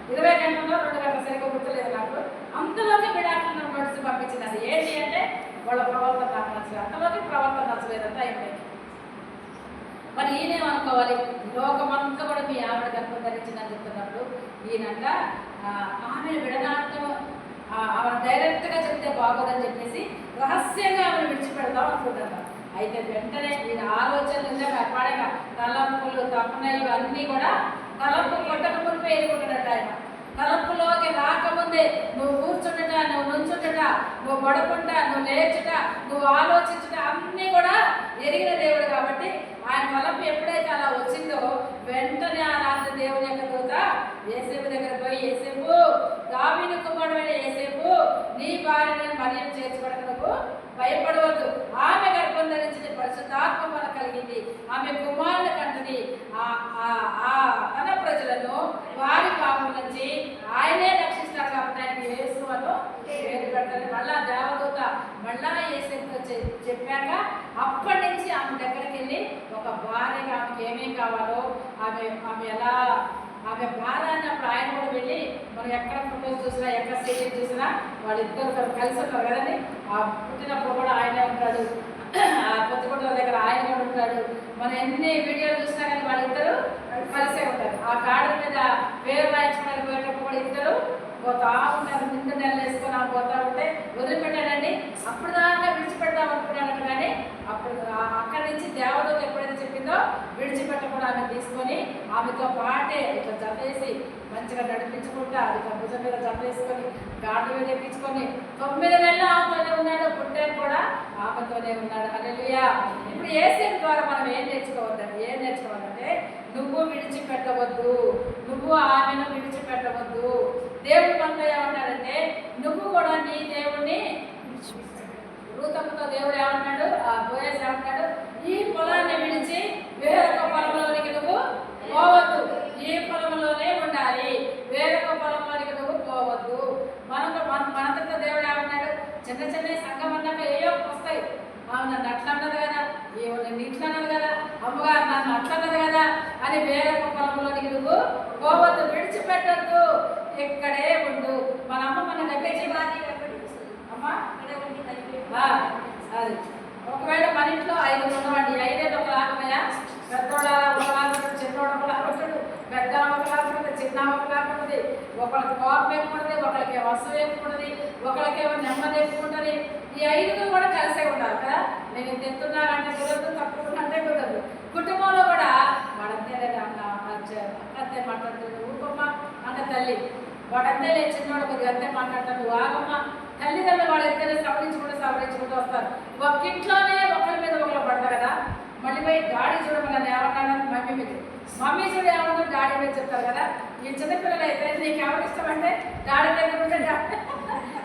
20 గంటల్లో 2 గంటల సరిగ్గా గుర్తులేదు నాకు. అంతలోకి విడాకులను నోటీసు పంపించింది. అది ఏంటి అంటే వాళ్ళ ప్రవర్తన నాకు నచ్చలేదు, అంతలోకి ప్రవర్తన నచ్చలేదంట అమ్మాయికి. మరి ఈయనేమనుకోవాలి? లోకమంతా కూడా మీ ఆవిడ గర్భం ధరించిందని చెప్తున్నప్పుడు ఈయనంట ఆమెను విడనాటం, ఆమెను డైరెక్ట్గా చెప్తే బాగోదని చెప్పేసి రహస్యంగా ఆమెను విడిచిపెడతాం అనుకుంటారు. అయితే వెంటనే ఈయన ఆలోచనలు పాడగా తలంపులు తపనలు అన్నీ కూడా తలంపు కొట్టక మునిపే ఎదుర్కొంటాడట ఆయన. తలంపులోకి రాకముందే నువ్వు కూర్చుంటట, నువ్వు నుంచుంటట, నువ్వు పడుకుంట, నువ్వు లేచుట, నువ్వు ఆలోచించుట అన్నీ కూడా ఎరిగిన దేవుడు కాబట్టి ఆయన తలంపు ఎప్పుడైతే అలా వచ్చిందో వెంటనే ఆ రాత్రి దేవుని యొక్క దూత యేసేపు దగ్గర పోయి, యేసేపు, దావీదు కుమారుడైన యేసేపు, నీ భార్యను మరియం చేర్చుకోవడం నువ్వు భయపడవద్దు. ఆమె గర్భం ధరించిన పరిశుద్ధాత్మ వల్ల కలిగింది. ఆమె కుమారుని కంటని తన ప్రజలను వారి పాపం నుంచి ఆయనే రక్షిస్తారు కాబట్టి ఆయనకి యేసు అని పేరు పెడతారు. మళ్ళా దేవదూత మళ్ళా యేసేపుతో చెప్పాక అప్పటి నుంచి ఆమె దగ్గరికి వెళ్ళి ఒక భార్యగా ఆమెకి ఏమేం కావాలో ఆమె భారాన్ని అప్పుడు ఆయన కూడా వెళ్ళి మనం ఎక్కడ ఫోటోస్ చూసినా ఎక్కడ సీరియల్ చూసినా వాళ్ళిద్దరు కలిసి ఉంటారు కదండి. ఆ పుట్టినప్పుడు కూడా ఆయనే ఉంటాడు, ఆ కొత్తగూడ దగ్గర ఆయన కూడా ఉంటాడు. మనం ఎన్ని వీడియోలు చూసినా కానీ వాళ్ళిద్దరు కలిసే ఉంటారు. ఆ కాడ మీద పేరు రాయించుకోవడానికి పోయేటప్పుడు కూడా ఇద్దరు పోతా ఉంటారు. నిండు నెలలు వేసుకొని ఆ పోతా ఉంటే వదిలిపెట్టాడండి. అప్పుడు దాకా విడిచిపెడదాం అనుకున్నాడు కానీ అప్పుడు అక్కడి నుంచి దేవదూత ఎప్పుడైతే చెప్పిందో విడిచిపెట్టకుండా ఆమె తీసుకొని ఆమెతో పాటే ఇట్లా జతేసి మంచిగా నడిపించుకుంటా అది భుజం మీద జతేసుకొని గాడి మీద ఎక్కించుకొని 9 నెలలు ఆమెతోనే ఉన్నాడు. పుట్టాను కూడా ఆమెతోనే ఉన్నాడు. హల్లెలూయా. ఇప్పుడు యేసేపు ద్వారా మనం ఏం నేర్చుకోవాలంటే నువ్వు విడిచిపెట్టవద్దు, నువ్వు ఆమెను విడిచిపెట్టవద్దు. దేవుడు మనతో ఏమన్నాడంటే నువ్వు కూడా నీ దేవుణ్ణి రూతమ్మతో దేవుడు ఏమన్నాడు, బోయస్ ఏమన్నాడు, ఈ పొలాన్ని విడిచి వేరొక పొలంలోనికి నువ్వు పోవద్దు, ఈ పొలంలోనే ఉండాలి, వేరొక పొలంలోనికి నువ్వు పోవద్దు. మనంతటితో దేవుడు ఏమన్నాడు, చిన్న చిన్న సంఘం అన్నాక ఏయో వస్తాయి. నన్ను అట్లా అన్నది కదా, నేను ఇట్లా అన్నది కదా, అమ్మగారు నన్ను అట్లా అన్నది కదా అని వేరొక పొలంలోనికి నువ్వు పోవద్దు, విడిచిపెట్టద్దు, ఇక్కడే ఉండు. మన అమ్మ మన దగ్గర అమ్మ అది ఒకవేళ మన ఇంట్లో 5 ఉన్నవాడి 5 ఒకలాగా పెద్దోళ్ళ ఒకలాగా, చిన్నోడు ఒకలాగుంటాడు, పెద్ద ఒకలాగుంటుంది, చిన్న ఒకలాగుంటుంది, ఒకరికి కోపం ఎక్కుంటుంది, ఒకరికి వస్తువు ఎక్కుంటుంది, ఒకరికేమో నెమ్మది ఎక్కుంటుంది. ఈ 5 కూడా కలిసే ఉండాలి కదా. నేను ఇంత ఎత్తున్నానంటే కుదరదు, తక్కువ అంటే కుదరదు. కుటుంబంలో కూడా వాడంతే అక్కంతే మాట్లాడుతుంది, ఊపమ్మ అన్న తల్లి, వాడంతే లేదు చిన్నవాడు కొద్దిగా అంతే మాట్లాడతాడు, నువ్వు ఆగమ్మ. తల్లిదండ్రులు వాళ్ళిద్దరే సవరించుకుంటూ వస్తారు. ఒక్కింట్లోనే ఒకరి మీద ఒకరు పడతారు కదా. మళ్ళీ పోయి డాడీ చూడమని ఏమన్నా మమ్మీ చూడ ఏమన్నా డాడీ మీద చెప్తారు కదా. ఈ చిన్నపిల్లలు అయితే నీకు ఎవరు ఇష్టం అంటే డాడీ దగ్గర ఉంటే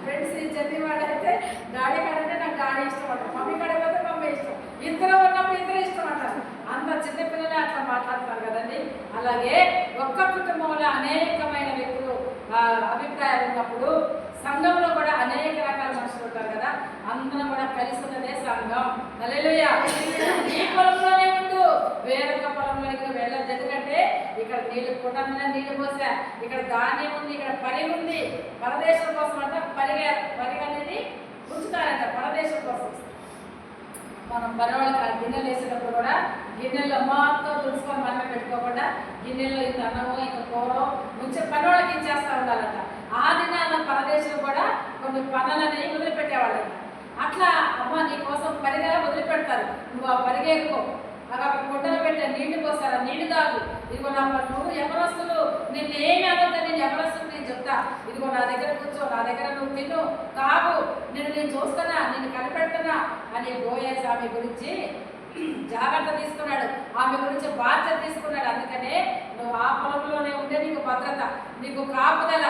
ఫ్రెండ్స్ చదివేవాడు అయితే డాడీ కాడంటే నాకు డాడీ ఇష్టం అంటారు, మమ్మీ కాడైతే మమ్మీ ఇష్టం, ఇద్దరు ఉన్నప్పుడు ఇద్దరు ఇష్టం అంటారు. అంత చిన్నపిల్లలే అట్లా మాట్లాడుతున్నారు కదండి. అలాగే ఒక్క కుటుంబంలో అనేకమైన వ్యక్తులు అభిప్రాయాలు ఉన్నప్పుడు సంఘంలో కూడా అనేక రకాల మనుషులు ఉంటారు కదా. అందరం కూడా కలిసి ఉన్నదే సంఘం. హల్లెలూయా. ఈ పొలంలోనే ఉండు, వేరొక పొలంలోకి వెళ్ళదు. ఎందుకంటే ఇక్కడ నీళ్ళు కుటుంబంలో నీళ్ళు పోసా, ఇక్కడ ధాన్యం ఉంది, ఇక్కడ పరిగి ఉంది. పరదేశం కోసం అంటే పరిగ అనేది ఉంచుతారంట, పరదేశం కోసం. మనం పనివాళ్ళకి ఆ గిన్నెలు వేసేటప్పుడు కూడా గిన్నెల్లో మొత్తం తుడుచుకొని మనమే పెట్టుకోకుండా గిన్నెల్లో ఇంత అన్నమో ఇంత కూరో ఉంచే పనివాళ్ళకి ఇచ్చేస్తూ ఉండాలంట. ఆ దినాల పరదేశం కూడా కొన్ని పనులని వదిలిపెట్టేవాళ్ళంట. అట్లా అమ్మ నీ కోసం పరిగెల వదిలిపెడతారు, నువ్వు ఆ పరిగెరుకో, అక్కడ గుడ్డలు పెట్టే నీళ్లు పోస్తారు, ఆ నీళ్లు తాగు. ఇదిగో నువ్వు ఎవరస్తులు నిన్ను ఏమి అనొద్దని నేను ఎవరస్తులు నేను చెప్తా, ఇదిగో నా దగ్గర కూర్చో, నా దగ్గర నువ్వు తిను, తాగు, నేను చూస్తున్నా, నేను కనిపెడుతున్నా అని బోయస్ ఆమె గురించి జాగ్రత్త తీసుకున్నాడు, ఆమె గురించి బాధ్యత తీసుకున్నాడు. అందుకనే నువ్వు ఆ పొలంలోనే ఉంటే నీకు భద్రత, నీకు కాపుదల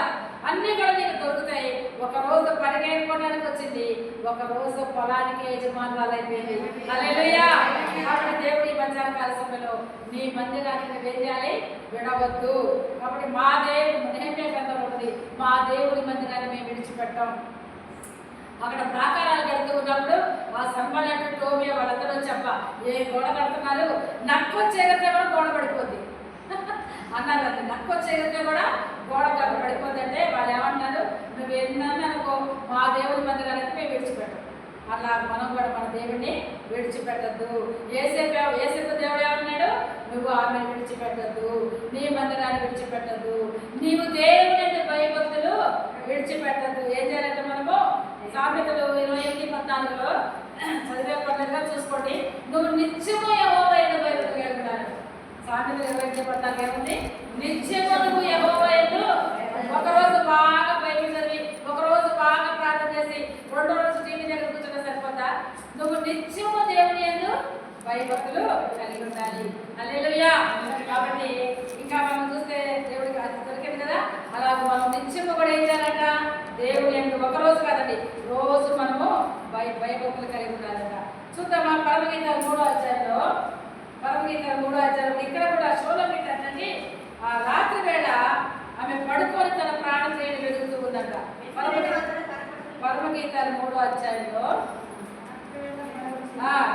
అన్నీ కూడా నీకు దొరుకుతాయి. ఒకరోజు పరిగెట్టుకోవడానికి వచ్చింది, ఒకరోజు పొలానికి యజమానురాలు అయిపోయింది. హల్లెలూయా. కాబట్టి దేవుడి మధ్యాహ్నకాల సమయంలో నీ మందిరాన్ని నువ్వు ఏం చేయాలి, విడవద్దు. కాబట్టి మా దేవుడు నేమే గ్రంథంలో ఉంటుంది, మా దేవుడి మందిరాన్ని మేము విడిచిపెట్టాం. అక్కడ ప్రాకారాలు కడుతూ ఉన్నప్పుడు ఆ సంబలట్టు టోమియా వాళ్ళందరూ చెప్ప ఏ గోడ కడుతున్నారు, నక్కొచ్చేగతే కూడా గోడ పడిపోద్ది అన్నారు. అది నక్కొచ్చేగతే కూడా గోడ పడిపోద్ది అంటే వాళ్ళు ఏమంటున్నారు, నువ్వు ఎన్నన్నా అనుకో మా దేవుడి మందిరానికి మేము విడిచిపెట్టాం. అలా మనం కూడా మన దేవుడిని విడిచిపెట్టద్దు. యేసేపు దేవుడు ఏమన్నాడు, నువ్వు ఆమెను విడిచిపెట్టద్దు, నీ మందిరాన్ని విడిచిపెట్టద్దు, నీవు దేవుని భయభక్తులు విడిచిపెట్టద్దు. ఏం చేయాలంటే మనము సామెతలు 28:14 చదివే పనులుగా చూసుకోండి. నువ్వు నిత్యము యెహోవా యందు భయభక్తులు ఉండాలి. సామెతలు 21:14 ఏముంది? నిత్యము నువ్వు యెహోవా యందు, ఒకరోజు బాగా బైబిల్ చదివి, ఒకరోజు బాగా ప్రార్థన చేసి, రెండో రోజు టీవీ దగ్గర కూర్చొని సరిపోతా? నువ్వు నిత్యము దేవుని యందు భయభక్తులు కలిగి ఉండాలి. హల్లెలూయా. కాబట్టి ఇంకా మనం చూస్తే దేవుడికి అది దొరికింది కదా, అలా మనం నిత్యము కూడా ఏం చేయాలంట? దేవుని యందు ఒకరోజు కాదండి, రోజు మనము భయభక్తులు కలిగి ఉండాలంట. చూద్దామా పరమగీతాలు 3వ అధ్యాయంలో, పరమగీతాలు 3వ అధ్యాయంలో ఇక్కడ కూడా షూలమీత అంటే ఆ రాత్రి వేళ ఆమె పడుకొని తన ప్రాణం చేయడం వెతుకుతూ ఉందంట. పరమగీతాలు 3వ అధ్యాయంలో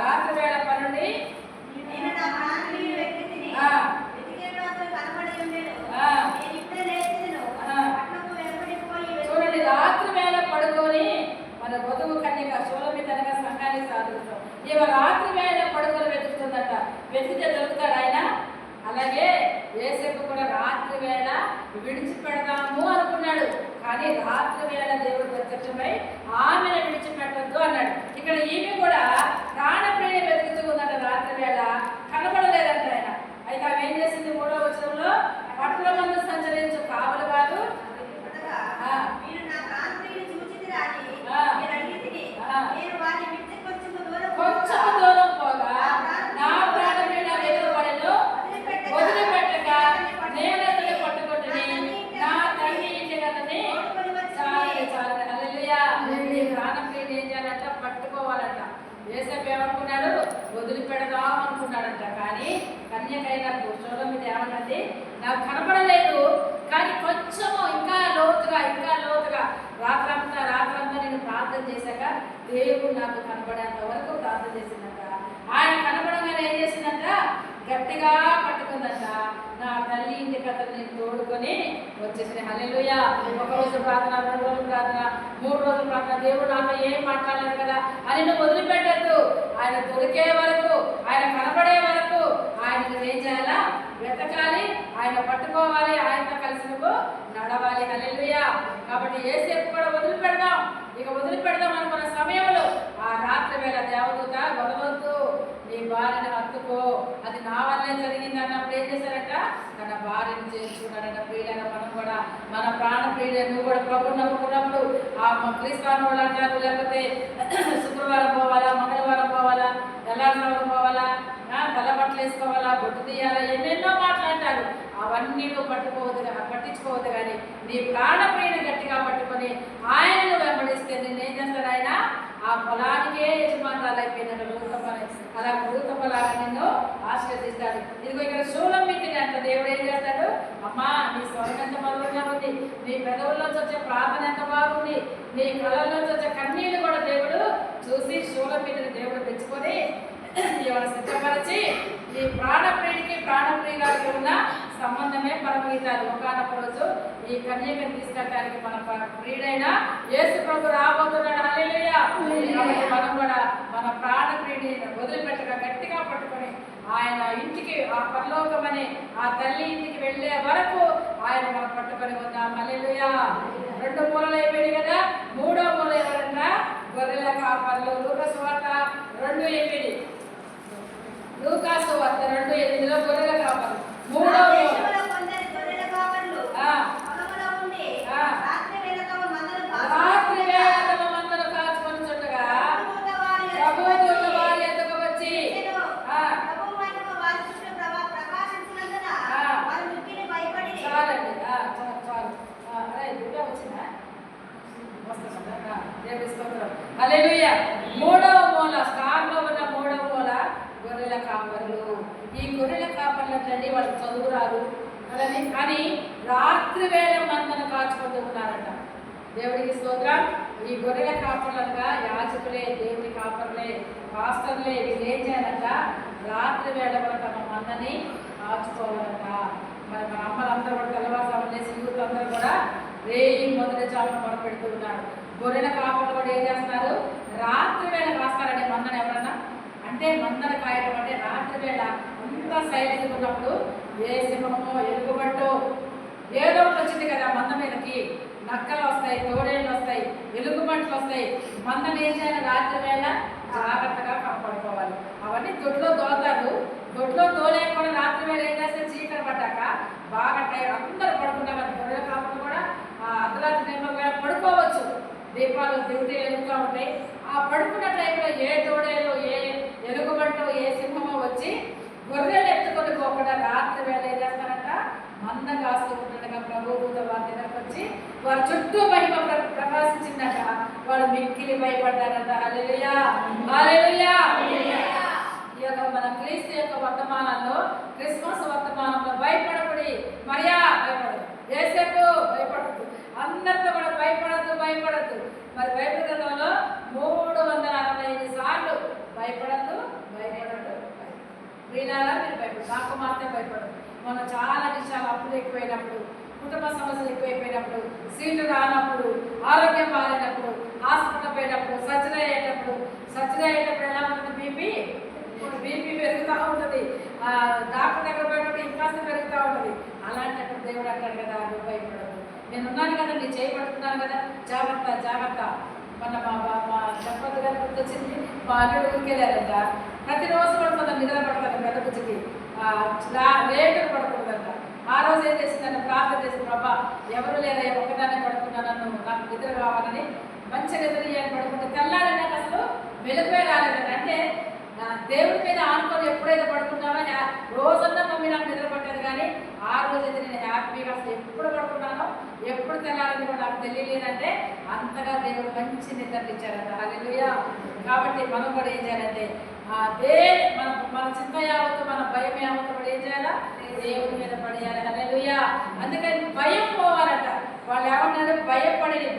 రాత్రి వేళ పనుండి చూడండి, రాత్రి వేళ పడుకొని మన వధువు కన్యక షూలమీత అనగా సంఘానికి సాధిస్తాం. ఇవ రాత్రి వేళ పడుకొని వెతుకుతుందట. వెతికితే దొరుకుతాడు ఆయన. అలాగే యేసేపు కూడా రాత్రి వేళ విడిచిపెడదాము అనుకున్నాడు, కానీ రాత్రి వేళ దేవుడు ప్రత్యక్షమై ఆమెను విడిచిపెట్టద్దు అన్నాడు. ఇక్కడ ఈమె కూడా ప్రాణప్రియ వెతుకుతూ ఉందట. రాత్రి వేళ కనబడలేదంట ఆయన. అయితే ఆమె ఏం చేసింది? 3వ వచనంలో, పట్టుల మందు సంచరించు కావలి వారు కొంచెం దూరం పోగా నా ప్రాణప్రియుడు ఎదురుపడెను, వదిలిపెట్టక నేను అతని పట్టుకొట్టుని నా తండ్రి ఇంటికి అతని చాలు. హల్లెలూయా. ప్రాణప్రియుడు ఏం చేయాలంట? పట్టుకోవాలంట. యేసేపు ఏమనుకున్నాడు? వదిలిపెడదాం అనుకున్నాడంట. కానీ కన్యకైన షూలమీత ఏమన్నది? నాకు కనపడలేదు, కానీ కొంచెము ఇంకా లోతుగా రాత్రంతా నేను ప్రార్థన చేశాక దేవుడు నాకు కనపడేంత వరకు ప్రార్థన చేసిందంట. ఆయన కనపడంగానే ఏం చేసిందంట? గట్టిగా పట్టుకుందంట. నా తల్లి ఇంటికి అతను నేను తోడుకొని వచ్చేసింది. హల్లెలూయా. 1 రోజు ప్రార్థన, 2 రోజులు ప్రార్థన, 3 రోజులు ప్రార్థన. దేవుడు నాతో ఏం మాట్లాడలేదు కదా అని నువ్వు వదిలిపెట్టద్దు. ఆయన దొరికే వరకు, ఆయన కనబడే వరకు ఆయన నువ్వేం చేయాలా? వెతకాలి, ఆయన పట్టుకోవాలి, ఆయనతో కలిసి నువ్వు నడవాలి. హల్లెలూయా. కాబట్టి యేసేపు కూడా వదిలిపెడదాం అనుకున్న సమయంలో ఆ రాత్రి వేళ దేవదూత, వదలొద్దు, నీ భార్యను హత్తుకో, అది నా వల్లే జరిగింది అన్నప్పుడు ఏం చేశారంట? తన భార్యను చేర్చుకున్నాడంట. ప్రియులైన మనం కూడా, మన ప్రాణ ప్రియులే, నువ్వు కూడా ప్రభువును నమ్ముకున్నప్పుడు ఆ క్రీస్తువారం వాళ్ళు అంటారు, లేకపోతే శుక్రవారం పోవాలా, మంగళవారం పోవాలా, తెల్లారివారం పోవాలా, తలబట్టలు వేసుకోవాలా, బొట్టు తీయాలా, ఎన్నెన్నో మాట్లాడతారు. అవన్నీ నువ్వు పట్టించుకోవద్దు. కానీ నీ ప్రాణప్రియుని గట్టిగా పట్టుకొని ఆయనను వెంబడిస్తే నేనేం చేస్తాడు? ఆయన ఆ పొలానికే యజమానురాలు అయిపోయిందంట. అలా భూతపలాగా నిన్ను ఆశీర్వదిస్తాడు. ఇదిగో ఇక్కడ షూలమీతని అంట. దేవుడు ఏం చేస్తాడు? అమ్మా, నీ స్వరం ఎంత మధురంగా ఉంది, నీ పెదవుల్లోంచి వచ్చే ప్రార్థన ఎంత బాగుంది, నీ కళ్ళల్లోంచి వచ్చే కన్నీళ్ళు కూడా దేవుడు చూసి షూలమీతని దేవుడు తెచ్చుకొని ఎవరు సిద్ధపరిచి ఈ ప్రాణప్రియుడికి ప్రాణప్రియుడికి ఉన్న సంబంధమే పరమగీతాలు. ఒకనొక రోజు ఈ కన్యకను తీసుకెళ్ళడానికి మన ప్రియుడైన యేసు ప్రభు రాబోతున్నాడు. హల్లెలూయా. మనం కూడా మన ప్రాణప్రియుడిని వదిలిపెట్టక గట్టిగా పట్టుకొని ఆయన ఇంటికి, ఆ పరలోకమని ఆ తల్లి ఇంటికి వెళ్ళే వరకు ఆయన మనం పట్టుకొని ఉందాం. హల్లెలూయా. 2 మూలలు అయిపోయాయి కదా. 3వ మూల ఎవరంట? గొర్రెల కాపర్లు. లూకాసు వార్త 2:8. లూకాసు వార్త 2:8లో గొర్రెల కాపర్లు. 3వ మూల రాత్రి వేళ తమ మందను కాచుకొని చుట్టగా ప్రభువు వారి ఎదుగు వచ్చి చాలండి, చాలు. అరే దుర్గా వచ్చిందా? దేవుడి స్తోత్రం. హల్లెలూయా. 3వ మూల, స్టార్లో ఉన్న 3వ మూల గొర్రెల కాపర్లు. ఈ గొర్రెల కాపర్లు అంటే వాళ్ళు చదువు రాదు అలానే, కానీ రాత్రి వేళ మందను కాచుకుంటూ ఉన్నారంట. దేవుడికి స్తోత్రం. ఈ గొర్రెల కాపర్లుగా యాజకులే, దేవుడి కాపర్లే, పాస్టర్లే, వీళ్ళు ఏం చేయాలంట? రాత్రి వేళ కూడా తమ మందని కాచుకోవాలంట. మరి మన అమ్మలందరూ కూడా తెల్లవారుజామున లేచి యూత్ అందరూ కూడా రేయి మొదటి జామున మొదలుపెడుతూ ఉన్నారు. గొర్రెల కాపర్లు కూడా ఏం చేస్తున్నారు? రాత్రి వేళ కాస్తారండి మందని. ఎవరన్నా అంటే మందన కాయడం అంటే రాత్రి వేళ అంతా సైలెంట్గా ఉన్నప్పుడు ఏ సింహమో ఎలుగుబట్టో ఏదో ఒకటి వచ్చింది కదా మంద మీదకి. నక్కలు వస్తాయి, తోడేళ్ళు వస్తాయి, ఎలుగుబంట్లు వస్తాయి. మందని ఏం చేయాలి? రాత్రి వేళ జాగ్రత్తగా కాపాడుకోవాలి. అవన్నీ దొడ్లో దోతారు. దొడ్లో దోలేకుండా రాత్రి వేళ ఏం చేస్తే చీకటి పడ్డాక బాగా టైం అందరూ పడుకున్నారు. గొర్రెల కాపులు కూడా అర్ధరాత్రి టైంలో పడుకోవచ్చు. దీపాలు డ్యూటీ వెలుగుతూ ఉంటాయి. ఆ పడుకున్న టైంలో ఏ దూడేలు, ఏ ఎలుగుబంటో, ఏ సింహమో వచ్చి గొర్రెలు ఎత్తుకొని పోకుండా రాత్రి వేళ ఏం చేస్తారంట, మందం కాస్తూ ఉంటుండగా ప్రభుదూత వారి దగ్గరకు వచ్చి వారి చుట్టూ మహిమ ప్రకాశించిందట. వాళ్ళు మిక్కిలి భయపడ్డారంట. హల్లెలూయా, హల్లెలూయా. ఈ యొక్క మన క్రీస్తు యొక్క వర్తమానంలో, క్రిస్మస్ వర్తమానంలో భయపడకుడి, మరియా భయపడదు, యేసేపు భయపడద్దు, అందరితో కూడా భయపడద్దు. మరి బైబిల్ గ్రంథంలో 365 సార్లు భయపడద్దు. వీళ్ళారా మీరు భయపడదు, నాకు మాత్రం భయపడదు. మనం చాలా విషయాలు అప్పులు ఎక్కువైనప్పుడు, కుటుంబ సమస్యలు ఎక్కువైపోయినప్పుడు, సీటు రానప్పుడు, ఆరోగ్యం బాగాలేనప్పుడు, హాస్పిటల్ పోయినప్పుడు, సర్జరీ అయ్యేటప్పుడు ఎలా ఉంటుంది? బీపీ పెరుగుతూ ఉంటుంది. డాక్టర్ దగ్గర పోయినప్పుడు ఇంకాస్త పెరుగుతూ ఉంటుంది. అలాంటప్పుడు దేవుడు అంటాడు కదా, నువ్వు భయపడదు, నేను ఉన్నాను కదా, నీ చేయబడుతున్నాను కదా, జాగ్రత్త. మన మా దంపతి గారు గుర్తొచ్చింది. మా అల్లుడు ఊరికెళ్ళారంట. ప్రతిరోజు పడుతుందంట, నిద్ర పడతాను పెద్ద బుజ్జికి, లేటుగా పడకూడదంట. ఆ రోజు ఏం చేసిందంటే ప్రార్థన చేసింది, బాబా ఎవరు లేదా ఒక్కదాన్ని పడుకున్నాను, నాకు నిద్ర కావాలని మంచి నిద్ర పడుకుంటే తెల్లారి అసలు వెలుగుపై రాలేదంట. అంటే దేవుడి మీద ఆనుకొని ఎప్పుడైతే పడుకున్నామో రోజంతా మమ్మీ నాకు నిద్ర పట్టేది, కానీ ఆ రోజైతే నేను హ్యాపీగా అసలు ఎప్పుడు పడుకున్నానో ఎప్పుడు తెల్లారని కూడా నాకు తెలియలేదంటే అంతగా దేవుడు మంచి నిద్రలు ఇచ్చారంట. హల్లెలూయా. కాబట్టి మనం కూడా ఏం చేయాలంటే మన చింత యావత్తు, మన భయం యావత్తు కూడా ఏం చేయాలా, దేవుడి మీద పడేయాలి. హల్లెలూయా. అందుకని భయం పోవాలంట. వాళ్ళు ఏమన్నారు,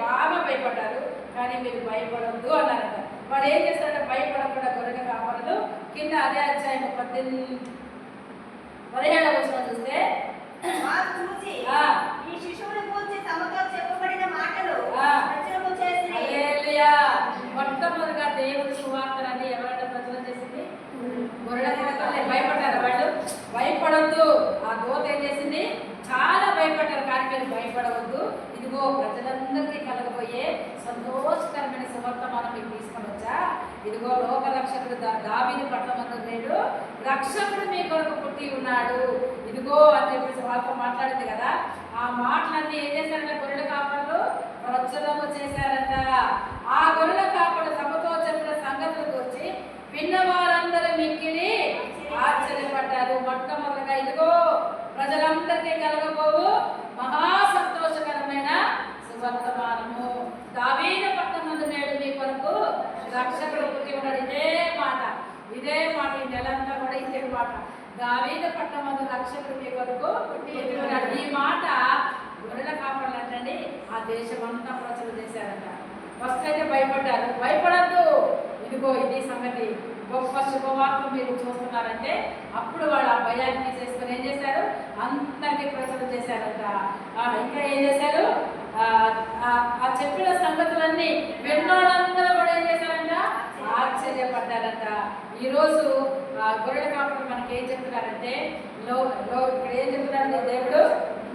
బాగా భయపడ్డారు, కానీ మీరు భయపడద్దు అన్నారంట. వాడు ఏం చేస్తాడంటే భయపడకుండా గొర్రెల కాపరులు కింద అదే అధ్యాయం 17వ వచనం చూస్తే, ఈ శిశువుని గురించి తమతో చెప్పబడిన మాటలు మొట్టమొదటిగా దేవుడి సువార్తలని ఎవరంటే ప్రచురణ చేసింది? గొర్రెల కాపరులే. భయపడ్డారు వాళ్ళు. భయపడొద్దు. ఆ దూత ఏం చేసింది? చాలా భయపడ్డారు, కానీ మీరు భయపడవద్దు. ఇదిగో ప్రజలందరికీ కలగబోయే సంతోషకరమైన సువర్తమానం మీకు తీసుకొని వచ్చా. ఇదిగో లోక రక్షకుడు దావీదు పట్టణమందు నేడు రక్షకుడు మీ కొరకు పుట్టి ఉన్నాడు, ఇదిగో అని చెప్పేసి వాళ్ళతో మాట్లాడింది కదా. ఆ మాటలన్నీ ఏం చేశారంటే గొర్రెల కాపరులు ప్రచురణ చేశారంట. ఆ గొర్రెల కాపరులు తమతో చెప్పిన సంగతులు గురించి విన్నవారందరూ మిక్కిలి ఆశ్చర్యపడ్డారు. మొట్టమొదటిగా ఇదిగో ప్రజలందరికీ కలగబోవు మహా సంతోషకరమైన సువర్తమానము, దావీదు పట్టణమందు నేడు మీ కొరకు రక్షకుడు పుట్టి ఉన్నాడు. ఇదే మాట ఈ నెలంతా కూడా ఇదే మాట, దావీదు పట్టణమందు రక్షకుడు మీ కొరకు పుట్టి ఉన్నాడు. ఈ మాట గొర్రెల కాపరులు అంటండి ఆ దేశం అంతా ప్రచురణ చేశారంట. ఫస్ట్ అయితే భయపడ్డారు. భయపడద్దు, ఇదిగో ఇది సంగతి, గొప్ప శుభవార్త మీరు చూస్తున్నారంటే అప్పుడు వాళ్ళు ఆ భయాన్ని తీసేసుకొని ఏం చేశారు, అందరికీ ప్రచురణ చేశారంట. ఇంకా ఏం చేశారు, ఆ చెప్పిన సంగతులన్నీ విన్నోళ్ళందరూ కూడా ఏం చేశారంట, ఆశ్చర్యపడ్డారంట. ఈరోజు గొర్రెల కాపరులు మనకి ఏం చెప్తున్నారంటే, ఇక్కడ ఏం చెప్తున్నారంటే దేవుడు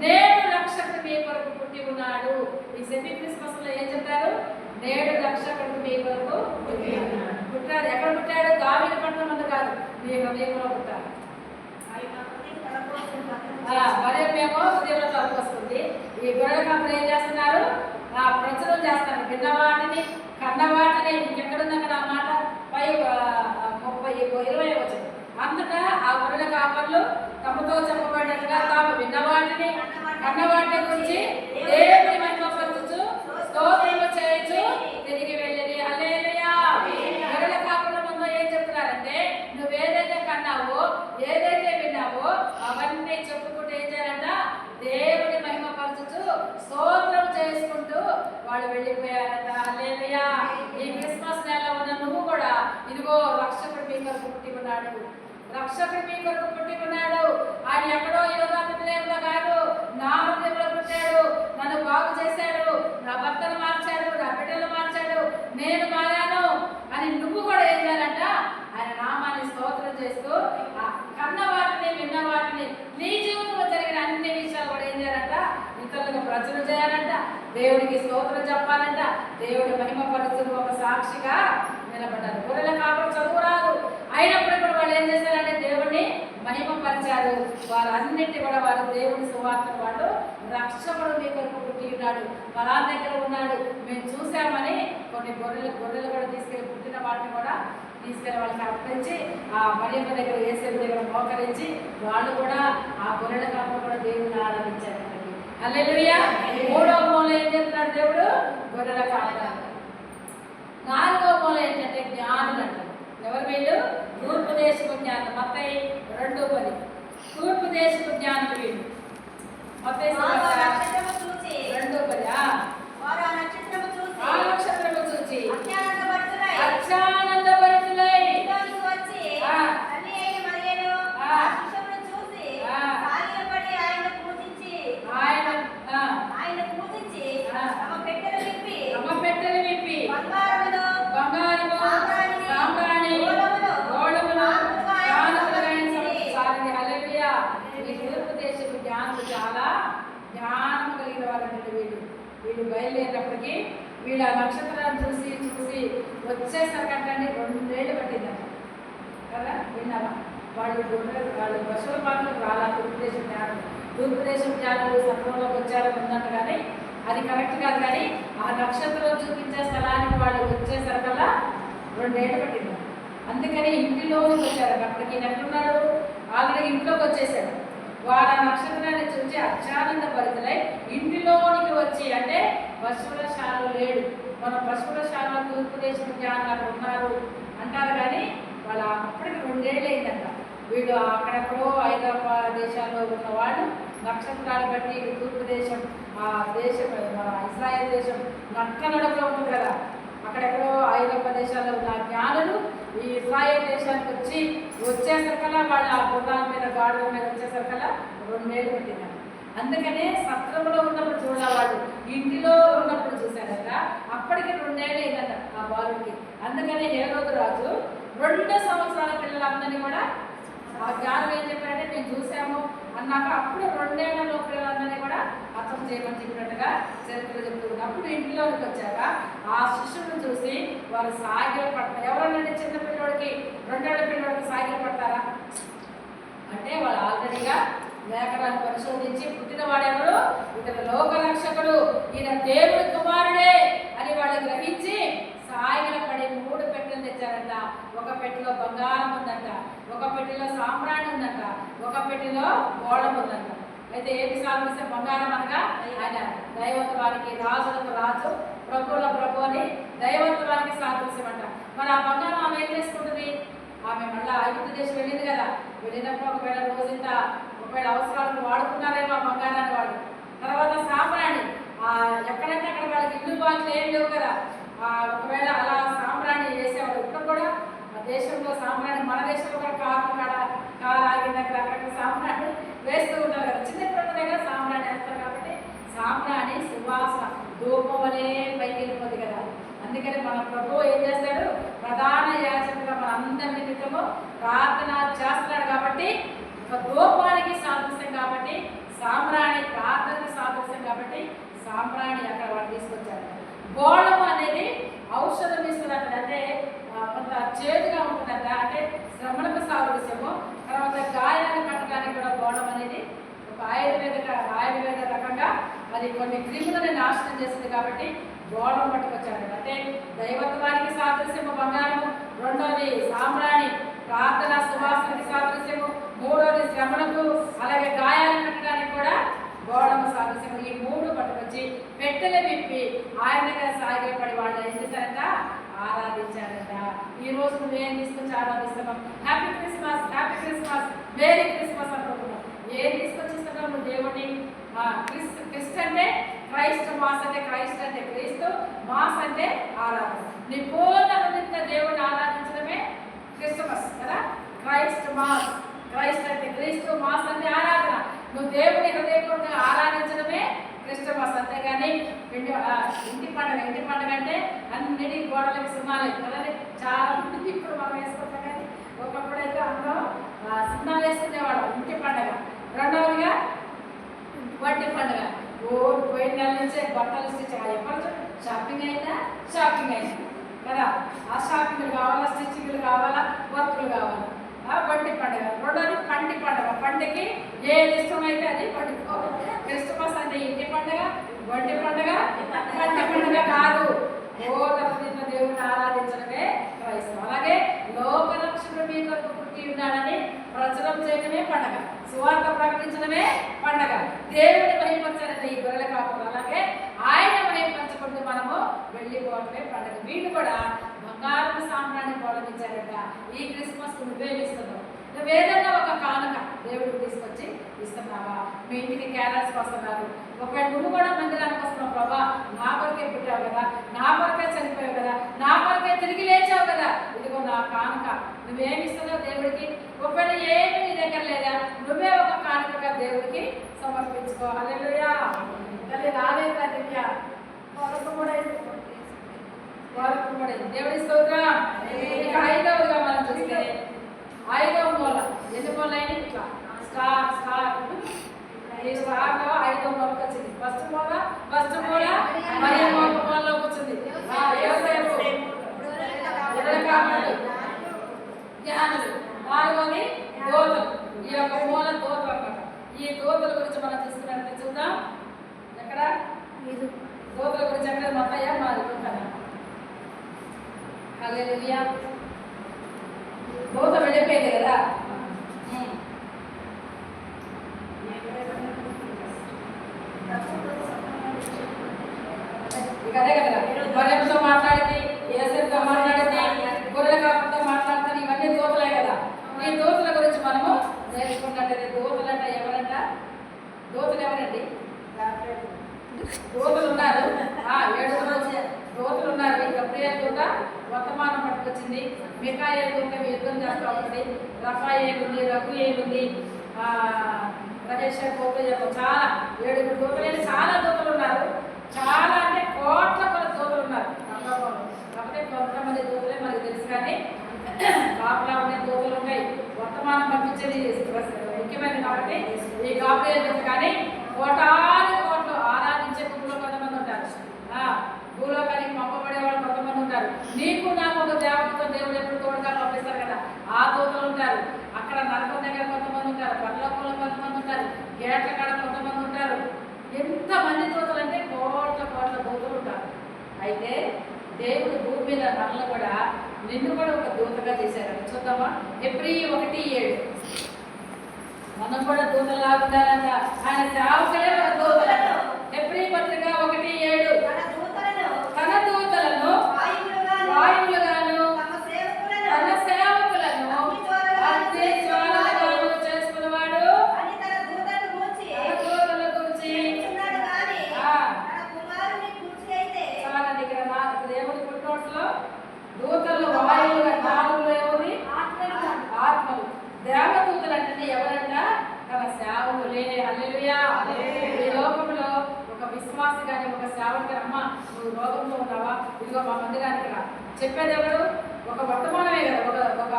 నేడు రక్షకుడు మీ కొరకు పుట్టి ఉన్నాడు. ఈ సెమీ క్రిస్మస్ లో ఏం చెప్తారు, నేడు రక్షకుడు మీ కొరకు పుట్టాడు. ఎక్కడ పుట్టాడు? దావీదు పట్టణమందు కాదు, మీ హృదయంలో పుట్టాడు. మరియమ్మేమో హృదయంలో తలకొస్తుంది. ఈ గొర్రెల కాపరులు ఏం చేస్తున్నారు, ప్రచురణ చేస్తారు. విన్నవాటిని కన్నవాటిని. ఇంకెక్కడుంది అక్కడ ఆ మాట 20 వచ్చింది. అంతటా ఆ గొర్రెల కాపరులు తమతో చెప్పబడినట్టుగా తాము విన్నవాటిని కన్నవాటిని గురించి దేవుని మహిమపరచుచు స్తోత్రము చేయుచు తిరిగి వెళ్ళిరి. హల్లెలూయా. గొర్రెల కాపరుల ముందు ఏం చెప్తున్నారంటే, నువ్వేదైతే కన్నావో, ఏదైతే విన్నావో అవన్నీ చెప్పుకుంటూ ఏం చేయాలంట, దేవుని మహిమపరచుచు స్తోత్రం చేసుకుంటూ వాళ్ళు వెళ్ళిపోయారంట. హల్లెలూయా. ఈ క్రిస్మస్ నెలలో ఉన్న నువ్వు కూడా ఇదిగో రక్షకుడు మీ కొరకు పుట్టి ఉన్నాడు, రక్షకుడు మీ కొరకు పుట్టి ఉన్నాడు. ఆయన ఎక్కడో యోగాలో కాదు, నా హృదయంలో పుట్టాడు, నన్ను బాగు చేశాడు, నా భర్తను మార్చాడు, నా బిడ్డలు మార్చాడు, నేను మారాను అని నువ్వు కూడా ఏం చేయాలంట, ఆయన నామాన్ని స్తోత్రం చేస్తూ కన్న వాటిని విన్న వాటిని నీ జీవితంలో జరిగిన అన్ని విషయాలు కూడా ఏం చేయాలంట, ఇతరులకు ప్రచురణ చేయాలంట, దేవుడికి స్తోత్రం చెప్పాలంట, దేవుడి మహిమపరుచును ఒక సాక్షిగా నిలబడ్డారు. గొర్రెల కాపరి చదువు రాదు, అయినప్పుడు కూడా వాళ్ళు ఏం చేశారంటే దేవుణ్ణి మహిమపరిచారు. వారన్నిటి కూడా వారు దేవుని సువార్తను వాళ్ళు రక్షకుడు మీ కొరకు పుట్టి ఉన్నాడు, పలా దగ్గర ఉన్నాడు మేము చూసామని కొన్ని గొర్రెలు కూడా తీసుకెళ్ళి పుట్టిన వాటిని కూడా తీసుకెళ్ళి వాళ్ళకి అర్పించి ఆ మరియమ్మ దగ్గర యేసేపు దగ్గర మోకరించి వాళ్ళు కూడా ఆ గొర్రెల కాపరి కూడా దేవుని ఆరాధించారు. హల్లెలూయా. మూడో మూల ఏం చెప్తున్నాడు దేవుడు? గొర్రెల కాపరి. నాలుగో మూల ఏంటంటే జ్ఞానులు అంటారు. ఎవరు వీళ్ళు? తూర్పు దేశపు జ్ఞానులు. మత్తయి 2:10 తూర్పు దేశపు జ్ఞానులు వీళ్ళు. మత్తయి 2:10 ఆ నక్షత్రము చూచి అత్యానందభరితులై తమ పెట్టెలు విప్పి బంగారము సాంబ్రాణి గోళములు హల్లెలూయా. ఈ తూర్పు దేశపు జ్ఞానులు చాలా జ్ఞానం కలిగిన వారంటే వీళ్ళు బయలుదేరినప్పటికీ వీళ్ళు ఆ నక్షత్రాన్ని చూసి వచ్చేసరికంటే 2 ఏళ్ళు పట్టిందంట కదా. విన్నావా? వాళ్ళు పశువుల పాటలు రాలా. తూర్పు దేశం జ్ఞానులు సత్రంలోకి వచ్చారని ఉందంట, కానీ అది కరెక్ట్ కాదు. కానీ ఆ నక్షత్రం చూపించే స్థలానికి వాళ్ళు వచ్చేసరికల్లా 2 ఏళ్ళు పట్టింది. అందుకని ఇంటిలోకి వచ్చారు. అప్పటికి ఈయన ఎక్కడున్నాడు? ఆల్రెడీ ఇంట్లోకి వచ్చేసాడు. వారు ఆ నక్షత్రాన్ని చూసి అత్యానందభరితులై ఇంటిలోనికి వచ్చి, అంటే పశువుల శాలలో లేడు. మన పశువుల శాలలో తూర్పు దేశం జ్ఞానులు అక్కడ ఉన్నారు అంటారు, కానీ వాళ్ళ అప్పటికి 2 ఏళ్ళు అయిందంట. వీళ్ళు అక్కడెక్కడో హైదరాబాద్ దేశాల్లో ఉన్న వాళ్ళు నక్షత్రాలు బట్టి తూర్పు దేశం ఆ దేశం మన ఇజ్రాయెల్ దేశం నక్క నడకలో ఉంటుంది కదా, అక్కడెక్కడో హైదరాబాద్ దేశాల్లో ఉన్న జ్ఞానులు ఈ ఇజ్రాయెల్ దేశానికి వచ్చేసరికల్లా వాళ్ళు ఆ గుర్రాల మీద గాడుల మీద వచ్చేసరికల్లా 2 ఏళ్ళు పట్టిందంట. అందుకనే సత్రంలో ఉన్నప్పుడు చూడవాళ్ళు ఇంటిలో ఉన్నప్పుడు చూశారట. అప్పటికి 2 ఏళ్ళు అయిందంట ఆ బాలుడికి. అందుకని హేరోదు రాజు 2 సంవత్సరాల పిల్లలందరినీ కూడా ఆ జ్ఞానం ఏం చెప్పారంటే మేము చూసాము అన్నాక అప్పుడు 2 ఏళ్లలో పిల్లలందరినీ కూడా అర్థం చేయమని చెప్పినట్టుగా చరిత్ర చెప్తుంది. అప్పుడు ఇంటిలోకి వచ్చాక ఆ శిష్యులను చూసి వారు సాగిలు పడతారు. ఎవరన్నా చిన్న పిల్లోడికి 2 ఏళ్ల పిల్లోడికి సాగిలు పడతారా అంటే వాళ్ళు ఆల్రెడీగా లేఖనాన్ని పరిశోధించి పుట్టిన వాడెవరు? ఇతను లోక రక్షకుడు, ఈయన దేవుడి కుమారుడే అని వాళ్ళు గ్రహించి సాగిల పడి 3 పెట్టెలు తెచ్చారంట. ఒక పెట్టెలో బంగారం ఉందంట, ఒక పెట్టెలో సాంబ్రాణి ఉందంట, ఒక పెట్టెలో గోళం ఉందంట. అయితే ఏమి సాధిస్తే బంగారం అనగా ఆయన దైవత్వానికి, రాజులకు రాజు, ప్రభువుల ప్రభు అని దైవత్వానికి సాదృశ్యమంట. మరి ఆ బంగారం ఆమె ఏం చేసుకుంటుంది? ఆమె మళ్ళీ ఐగుప్తు దేశం వెళ్ళింది కదా. వెళ్ళినప్పుడు ఒకవేళ రోజంత ఒకవేళ అవసరాలకు వాడుకున్నారేమో ఆ బంగారాన్ని వాళ్ళు. తర్వాత సాంబ్రాణి ఎక్కడంటే అక్కడ వాళ్ళకి ఇల్లు బాట్లు ఏం లేవు కదా. ఒకవేళ అలా సాంబ్రాణి వేసేవాడు. ఇప్పుడు కూడా దేశంలో సాంబ్రాణి, మన దేశంలో కూడా కారు ఆగిన దగ్గర అక్కడ సాంబ్రాణి వేస్తూ ఉంటారు కదా. చిన్నప్పుడు దగ్గర సాంబ్రాణి వేస్తారు కాబట్టి సాంబ్రాణి సువాస ధూపం వలే పైకి వెళ్ళిపోతుంది కదా. అందుకని మన ప్రభువు ఏం చేస్తాడు? ప్రధాన యాజకుడిగా మన అందరి నిమిత్తము ప్రార్థన చేస్తున్నాడు కాబట్టి, ఒక ధూపానికి సాదృశ్యం కాబట్టి, సాంబ్రాణి ప్రార్థనకి సాదృశ్యం కాబట్టి సాంబ్రాణి అక్కడ వాళ్ళు తీసుకొచ్చారు. గోళము అనేది ఔషధం ఇస్తున్నట్టు, అంటే కొంత చేదుగా ఉంటుందంట, అంటే శ్రమలకు సాదృశ్యము. తర్వాత గాయాలను కట్టడానికి కూడా గోళం అనేది ఒక ఆయుర్వేద రకంగా అది కొన్ని క్రిములను నాశనం చేస్తుంది కాబట్టి గోళం పట్టుకొచ్చాడు. అంటే దైవత్వానికి సాదృశ్యము బంగారము, రెండోది సాంబ్రాణి ప్రార్థన సువాసనకి సాదృశ్యము, మూడోది శ్రమలకు అలాగే గాయాలను కట్టడానికి కూడా గోళము సాదృశ్యము. ఈ 3 పట్టుకొచ్చి పెట్టెలు విప్పి ఆయన దగ్గర సాగిపడి వాళ్ళు ఏం చేశారంట? ఆరాధించారంట. ఈ రోజు నువ్వేం తీసుకొచ్చి ఆరాధిస్తున్నాం? Happy Christmas, happy Christmas, merry Christmas అనుకుంటున్నాం. ఏం తీసుకొచ్చిస్తున్నావు నువ్వు దేవుడిని? క్రిస్ట్ అంటే క్రైస్ట్, మాస్ అంటే క్రైస్ట్ అంటే క్రీస్తు, మాస్ అంటే ఆరాధన. నీ పూర్ణ హృదయంతో దేవుడిని ఆరాధించడమే క్రిస్మస్ కదా. క్రైస్ట్ మాస్, క్రైస్ట్ అంటే క్రీస్తు, మాస్ అంటే ఆరాధన. నువ్వు దేవుని హృదయపూర్వకంగా ఆరాధించడమే క్రిస్టమస్. అంతేగాని ఇంటి పండుగ అంటే అన్నిటి గోడలకి సున్నాలు కదండి. చాలా మంది ఇప్పుడు మనం వేసుకుంటాం, కానీ ఒకప్పుడైతే అందరూ సున్నాలు వేసుకునేవాడు. ఇంటి పండుగ. రెండవదిగా వడ్డీ పండుగ. పోయిన నెల నుంచే బట్టలు స్టిచ్ ఎప్పుడు షాపింగ్ అయిందా కదా. ఆ షాపింగ్లు కావాలా, స్టిచ్చింగ్లు కావాలా, వర్క్లు కావాలా. బండి పండుగ. రెండోది పంటి పండుగ. పంటకి ఏది ఇష్టమైతే అది పండుకోవాలి. క్రిస్మస్ అంటే ఇంటి పండుగ, బండి పండుగ, పంటి పండుగ కాదు. ఓ దేవుని ఆరాధించడమే క్రైస్తవం. అలాగే లోకరక్షకుడు మీ కొరకు పుట్టి ఉన్నాడని ప్రచురం చేయడమే పండగ, సువార్త ప్రకటించడమే పండగ, దేవుని మహిమపరచాలంటే ఈ గొర్రెల కాపులు. అలాగే ఆయన మహిమపరచుకుంటూ మనము వెళ్ళిపోవడమే పండగ. వీళ్ళు కూడా బంగారం సాంబ్రాన్ని పొలగించారట. ఈ క్రిస్మస్ నువ్వే ఇస్తున్నావు. నువ్వేదన్నా ఒక కానుక దేవుడికి తీసుకొచ్చి ఇస్తున్నావా? మీ ఇంటికి క్యారల్స్కి వస్తున్నారు. ఒకవేళ నువ్వు కూడా మందిరానికి వస్తున్నావు, ప్రభా నా కొరకే పుట్టావు కదా, నా కొరకే చనిపోయావు కదా, నా కొరకే తిరిగి లేచావు కదా, ఇదిగో నా కానుక. నువ్వేమి ఇస్తున్నావు దేవుడికి? ఒకవేళ ఏమి నీ దగ్గర లేదా, నువ్వే ఒక కానుకగా దేవుడికి సమర్పించుకో. హల్లెలూయా. తల్లి రాలేదా దివ్య? వరకు కూడా దేవుడి స్తోత్రం. ఇక ఐదవదిగా మనం చూస్తే ఐదవ మూల. ఎన్ని మూల అయినా ఇట్లా స్టార్ స్టార్ ఈ స్టార్లో ఐదవ మూలకు వచ్చింది. ఫస్ట్ మూల మరి మూలలోకి వచ్చింది. జ్ఞానులు. నాలుగోది దోతలు. ఈ యొక్క మూల దోతలు అన్నమాట. ఈ దోతల గురించి మనం తీసుకున్నట్టు చూద్దాం. ఎక్కడ దోతల గురించి ఎక్కడ మొత్తయ్యా మాది ఉంటాను. హల్లెలూయా. దోత వెళ్ళిపోయింది కదా. ఇక అదే కదా, గొర్రెలతో మాట్లాడింది, యేసయ్యతో మాట్లాడింది, గొర్రెల కాపులతో మాట్లాడుతాను. ఇవన్నీ దోతలే కదా. ఈ దోతల గురించి మనము నేర్చుకున్నట్టయితే దోతలు అంటే ఎవరంట? దోతలు ఎవరండి? దోతలు ఉన్నారు. 7 దోతలు ఉన్నారు. గబ్రియల్ దూత వర్తమానం పట్టుకొచ్చింది. మిఖాయేలు దూత యుద్ధం చేస్తూ ఉంటుంది. రఫాయేలు ఉంది, రఘుయేలు ఉంది, రహేష్ చాలా 7 దూతలు. చాలా దూతలు ఉన్నారు. చాలా అంటే కోట్ల దూతలు ఉన్నారు. కాకపోతే కొంతమంది దూతలే మనకు తెలుసు, కానీ కాపులా ఉండే దూతలు ఉన్నాయి. వర్తమానం పంపించేది ముఖ్యమైనది కాబట్టి ఈ గాబ్రియల్ దూత. కానీ కోటాను కోట్లు ఆరాధించే భూమిలో కొంతమంది ఉంటారు. భూలోకానికి పంపబడే వాళ్ళు కొంతమంది ఉంటారు. నీకు నాకు ఒక దేవతతో దేవుడు ఎప్పుడు తోడుగా పంపిస్తారు కదా, ఆ దూతలు ఉంటారు. అక్కడ నరకం దగ్గర కొంతమంది ఉంటారు, పరలోకంలో కొంతమంది ఉంటారు, గేట్ల కాడ కొంతమంది ఉంటారు. ఎంతమంది దూతలు అంటే కోట్ల దూతలు ఉంటారు. అయితే దేవుడు భూమి మీద మనల్ని కూడా, నిన్ను కూడా ఒక దూతగా చేశారు. చూద్దామా? ఎబ్రీ 1:7. మనం కూడా దూతలా ఉండాలంట. ఆయన సేవకులే ఒక దూతలు. ఎబ్రీ పత్రిక 1:7. తన దూతలను వాయువులుగాను తన సేవకులను అగ్ని జ్వాలలుగాను చేసుకున్నవాడు. తన దూతల గురించి చాలండి. ఇక్కడ దేవుడి పుట్టినోట్స్లో దూతలు వాయువులుగా 4 ఏముంది? ఆత్మలు. దేవదూతలు అంటే ఎవరంట? తన సేవకులే. హల్లెలూయా. ఈ లోకంలో ఒక విశ్వాసి కానీ ఒక సేవకుడు, అమ్మ నువ్వు రోగంలో ఉన్నావా, ఇదిగో మా మందిరానికి రా చెప్పేది ఎవరు? ఒక వర్తమానమే కదా. ఒక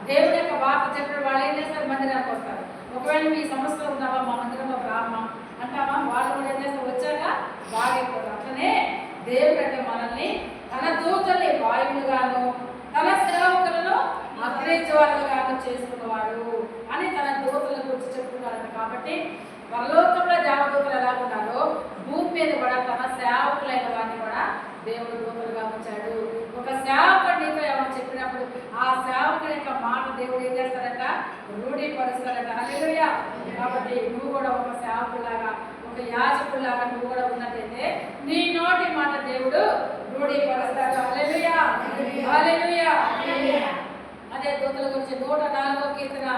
దేవుని యొక్క వార్త చెప్పిన వాళ్ళు ఏం చేస్తారు? మందిరానికి వస్తారు. ఒకవేళ మీ సమస్యలో ఉన్నావా, మా మందిరంలో రామ్మా అంటావా, వాళ్ళు కూడా ఏం చేస్తారు? వచ్చాక బాగైపోతారు. అట్లనే దేవుడు అంటే మనల్ని తన దూతల్ని వాయువులుగాను తన సేవకులను అగ్ని జ్వాలలుగాను చేసుకున్నవాడు అని తన దూతల గురించి చెప్తున్నాడు. కాబట్టి పరలోకంలో దేవదూతలు ఎలా ఉన్నారో భూమి మీద కూడా తన సేవకులైన వారిని కూడా దేవుడు దూతలుగా ఉంచాడు. ఒక సేవకుడు నీతో ఎవరు చెప్పినప్పుడు ఆ సేవకుడి యొక్క మాట దేవుడు ఏం చేస్తాడంట? రూఢీపరుస్తాడంట. హల్లెలూయా. కాబట్టి నువ్వు కూడా ఒక సేవకులాగా, ఒక యాజకులాగా నువ్వు కూడా ఉన్నట్టయితే నీ నోటి మాట దేవుడు రూఢీపరుస్తాడు. హల్లెలూయా. హల్లెలూయా. అదే దూతల గురించి 104వ కీర్తన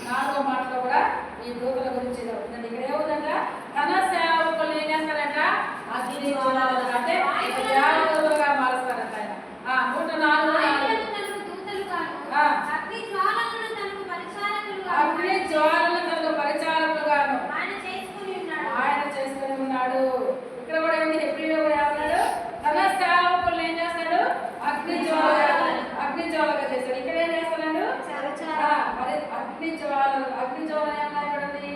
4వ మాటలో కూడా ఈ దూతల గురించి ఉందండి. ఇక్కడ ఏముందంట? తన సేవకులు ఏం చేస్తారంట? అగ్ని జ్వాలలు అంటే దేవదూతలుగా మారుస్తారంట ఆయన. 104 అగ్ని జ్వాలలు తనకు పరిచారకులుగాను ఆయన చేసుకుని ఉన్నాడు. ఇక్కడ కూడా ఏంటి? ఎప్పుడు కూడా ఏమన్నాడు? తన సేవకులు ఏం చేస్తాడు? అగ్ని జ్వాలగా చేస్తాడు. ఇక్కడ ఏం చేస్తున్నాడు? అగ్ని జ్వాలలు. అగ్ని జ్వాల ఏమన్నా ఇక్కడ ఉంది?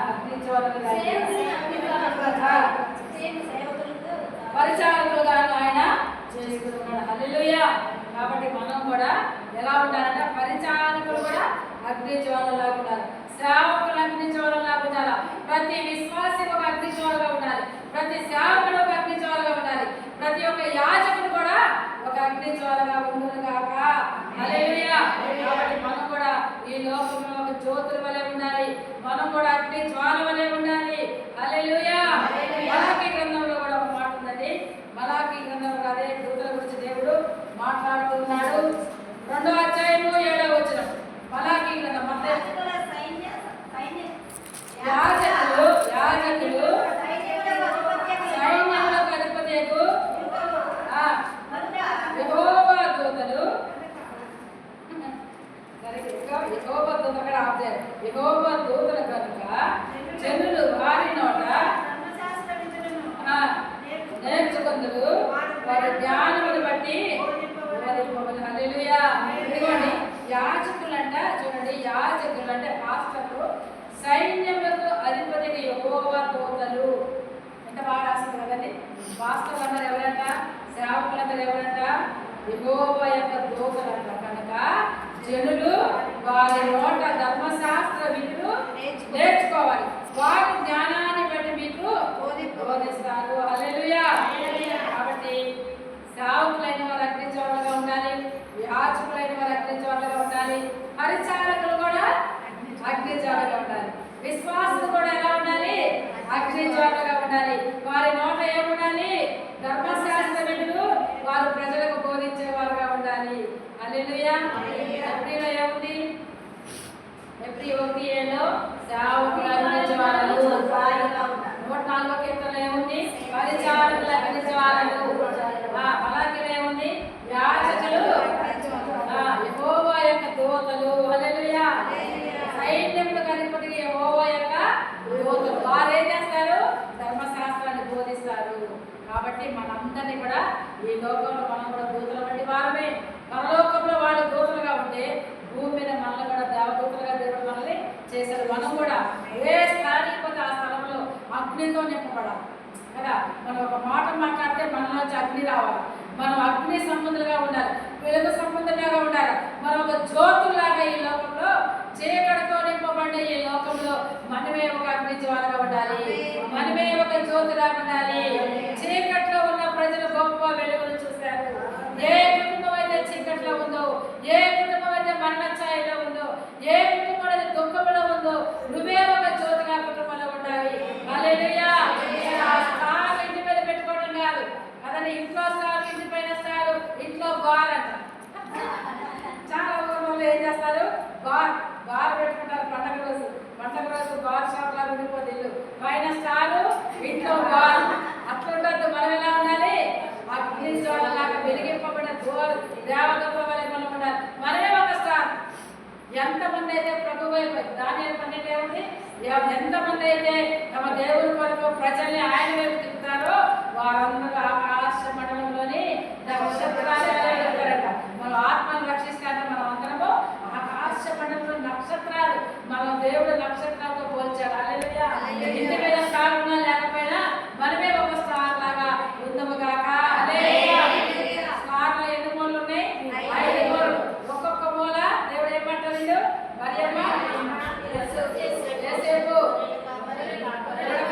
అగ్ని జ్వాలలు పరిచారకులుగాను ఆయన చేస్తున్నాడు. హల్లెలూయా. కాబట్టి మనం కూడా ఎలా ఉండాలంటే పరిచారకులు కూడా అగ్ని జ్వాలలాగా ఉండాలి, సేవకులు అగ్ని జ్వాలలాగా ఉండాలి, ప్రతి విశ్వాసి ఒక అగ్ని జ్వాలగా ఉండాలి, ప్రతి సేవకుడు ఒక అగ్ని జ్వాలగా ఉండాలి, ప్రతి ఒక్క యాజకుడు కూడా ఒక అగ్ని జ్వాలగా ఉండును గాక. హల్లెలూయా. కాబట్టి మనం కూడా ఈ లోకంలో ఒక జ్యోతుల వలె ఉండాలి, మనం కూడా అగ్ని జ్వాల వలె ఉండాలి. హల్లెలూయా. మలాకీ గ్రంథంలో కూడా ఒక మాట ఉందండి. మలాకీ గ్రంథంలో అదే దూతల గురించి దేవుడు మాట్లాడుతున్నాడు. 2వ అధ్యాయము 7వ వచనం. మలాకీ గ్రంథం. యాజకులు సైన్యములకు అధిపతియగు యెహోవా దూతలు, యెహోవా దూత అక్కడ ఆపుతారు. యెహోవా దూతలు కనుక జనులు వారి నోట నేర్చుకుందురు, వారి జ్ఞానమును బట్టి బోధింపబడును. హల్లెలూయా. ఇదిగోండి యాజకులంట, చూడండి, యాజకులంటే పాస్టర్లు, సైన్యములకు అధిపతిగా యెహోవా దూతలు. ఎంత బాగా రాస్తుంది కదండి. పాస్టర్లు అందరు ఎవరంట, సేవకులందరూ ఎవరంట, యెహోవా యొక్క దూతలంట. కనుక జనులు వారి నోట ధర్మశాస్త్ర విధులు నేర్చుకోవాలి, వారి జ్ఞానాన్ని బట్టి మీకు బోధిస్తారు. హల్లెలూయా. కాబట్టి సేవకులైన వారు అగ్ని జ్వాలగా ఉండాలి, యాజకులైన వారు అగ్ని జ్వాలగా ఉండాలి, పరిచారకులు కూడా అగ్ని జ్వాలగా ఉండాలి, విశ్వాసులు కూడా ఎలా ఉండాలి, అగ్ని జ్వాలగా ఉండాలి. వారి నోట ఏముండాలి, ధర్మశాస్త్ర విధులు వారు ప్రజలకు బోధించే వారుగా ఉండాలి. హల్లెలూయా. ఎబ్రీలో ఏముంది, ఎబ్రీ 1:7 సేవకులు అగ్ని జ్వాలలు. 104వ కీర్తనలో ఏముంది, పరిచారకులు అగ్ని జ్వాలలు. మలాకీలో ఏముంది, యాజకులు యెహోవా యొక్క దూతలు. హల్లెలూయా. సైన్యములకు అధిపతిగా యెహోవా యొక్క దూతలు. వారు ఏం చేస్తారు, ధర్మశాస్త్రాన్ని బోధిస్తారు. కాబట్టి మనందరినీ కూడా ఈ లోకంలో మనం కూడా దూతల వంటి వారమే. పరలోకంలో వాళ్ళు దూతలుగా ఉంటే భూమి మీద మనల్ని కూడా దేవదూతలుగా దేవుడు మనల్ని చేశారు. మనం కూడా ఏ స్థానానికి పోతే ఆ స్థలంలో అగ్నితో నింపబడాలి కదా. మనం ఒక మాట మాట్లాడితే మనలోంచి అగ్ని రావాలి, మనం అగ్ని సంబంధులుగా ఉండాలి, వెలుగు సంబంధులుగా ఉండాలి. మనం ఒక జ్యోతులాగా ఈ లోకంలో చీకటితో నింపబడ్డ ఈ లోకంలో మనమే ఒక అగ్ని జ్వాలగా ఉండాలి, మనమే ఒక జ్యోతిలాగా ఉండాలి. చీకట్లో ఉన్న ప్రజలు గొప్ప వెలుగును చూశారు. ఏ కుటుంబం అయితే చీకట్లో ఉందో, ఏ కుటుంబం అయితే మరణ ఛాయలో ఉందో, ఏ కుటుంబం అయితే దుఃఖంలో ఉందో, నువ్వే ఒక జ్యోతిగా కుటుంబంలో ఉండాలి. హల్లెలూయా. స్టార్ ఇంటి మీద పెట్టుకోవడం కాదు, అదే ఇంట్లో స్టార్, ఇంటి పైన స్టార్, ఇంట్లో బార్ అంట. చాలా ఊర్లో ఏం చేస్తారు, బార్ పెట్టుకుంటారు. పండగ రోజు బార్ షాప్ లాగా ఉండిపోతుంది ఇల్లు, పైన స్టారు, ఇంట్లో బార్. అట్లుండద్దు. మనం ఎలా ఉండాలి, అగ్ని జ్వాలలాగా వెలిగింపబడిన దేవదూతల వలె మనం ఉండాలి. మనమే ఒక స్టార్. ఎంతమంది అయితే ప్రభు వైపు, దానియేలు 12 ఏముంది, ఎంతమంది అయితే తమ దేవుని కొరకు ప్రజల్ని ఆయన వైపు తిప్పుతారో వారందరూ ఆకాశ మండలంలోని నక్షత్రాలు. మనం ఆత్మను రక్షిస్తారని మనం అందరము ఆకాశ మండలంలో నక్షత్రాలు. మనం దేవుడు నక్షత్రాలతో పోల్చాడు. హల్లెలూయా. ఇంటి మీద స్టార్ ఉన్నా లేకపోయినా మనమే ఒక స్టార్ లాగా ఉందము గాక. హల్లెలూయా. స్టార్లో ఎన్ని మూలలు ఉన్నాయి, 5 మూలలు. ఒక్కొక్క మూల దేవుడు ఏమంటాడు, మరియమ్మ, యోసేపు,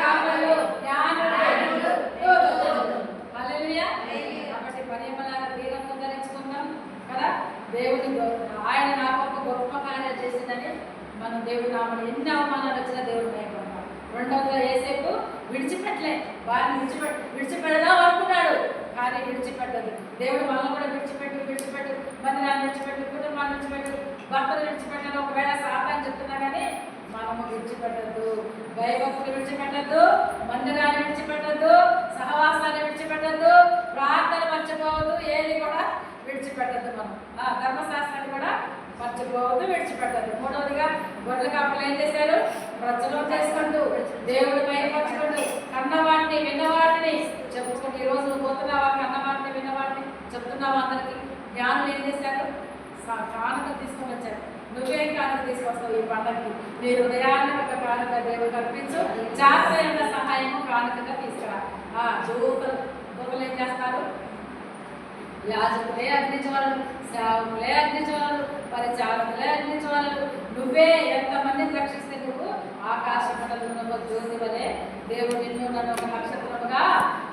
కాపరులు, జ్ఞానులు, హల్లెలూయా. కాబట్టి మరియమ్మలాగా వీరంతో ధరించుకుందాం కదా. దేవుని ఆయన నా కొరకు గొప్ప కార్యాలు చేసిందని మనం దేవుడు నామని ఎన్ని అవమానాలు వచ్చినా దేవుడు భయపడతాం. 2వ యోసేపు విడిచిపెట్టలే, వారిని విడిచిపెడదాం అనుకున్నాడు, కానీ విడిచిపెట్టదు. దేవుడు మనల్ని కూడా విడిచిపెట్టు, మందిరాన్ని విడిచిపెట్టు, కుటుంబాన్ని విడిచిపెట్టు, భర్తలు విడిచిపెట్టదు. ఒకవేళ సాతాను చెప్తున్నా కానీ మనము విడిచిపెట్టద్దు. భయభక్తులు విడిచిపెట్టద్దు, మందిరాన్ని విడిచిపెట్టద్దు, సహవాసాన్ని విడిచిపెట్టద్దు, ప్రార్థన మర్చిపోవద్దు, ఏది కూడా విడిచిపెట్టద్దు. మనం ధర్మశాస్త్రాన్ని కూడా మర్చిపోవద్దు, విడిచిపెట్టద్దు. 3వదిగా గొడ్ల కాపలు ఏం చేశారు, ప్రజలు చేసుకుంటూ దేవుడి భయపరచుకుంటూ కన్నవాటిని విన్నవాటిని చెప్పుకుంటూ. ఈరోజు నువ్వు పోతున్నావా, కన్నవాటిని విన్నవాటిని చెప్తున్నావా అందరికి. జ్ఞానులు ఏం చేశారు, కానుక తీసుకొని వచ్చారు. నువ్వేం కానుక తీసుకొస్తావు ఈ పండగకి, నీ హృదయాన్ని ఒక కానుక దేవుడు కల్పించు, జాతర సహాయము కానుకగా తీసుకురా. దూతలు ఏం చేస్తారు, యాజకులే అగ్నిజ్వాలలు, సేవకులే అగ్నిజ్వాలలు, పరిచారకులే అగ్నిజ్వాలలు. నువ్వే ఎంతమందిని రక్షిస్తే నువ్వు ఆకాశ మండలంలో జ్యోతి వలె దేవుడు నిన్ను నన్ను ఒక నక్షత్రముగా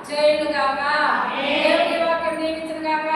చేయుడుగాక. దేవుని వాక్యం నియమించును గాక.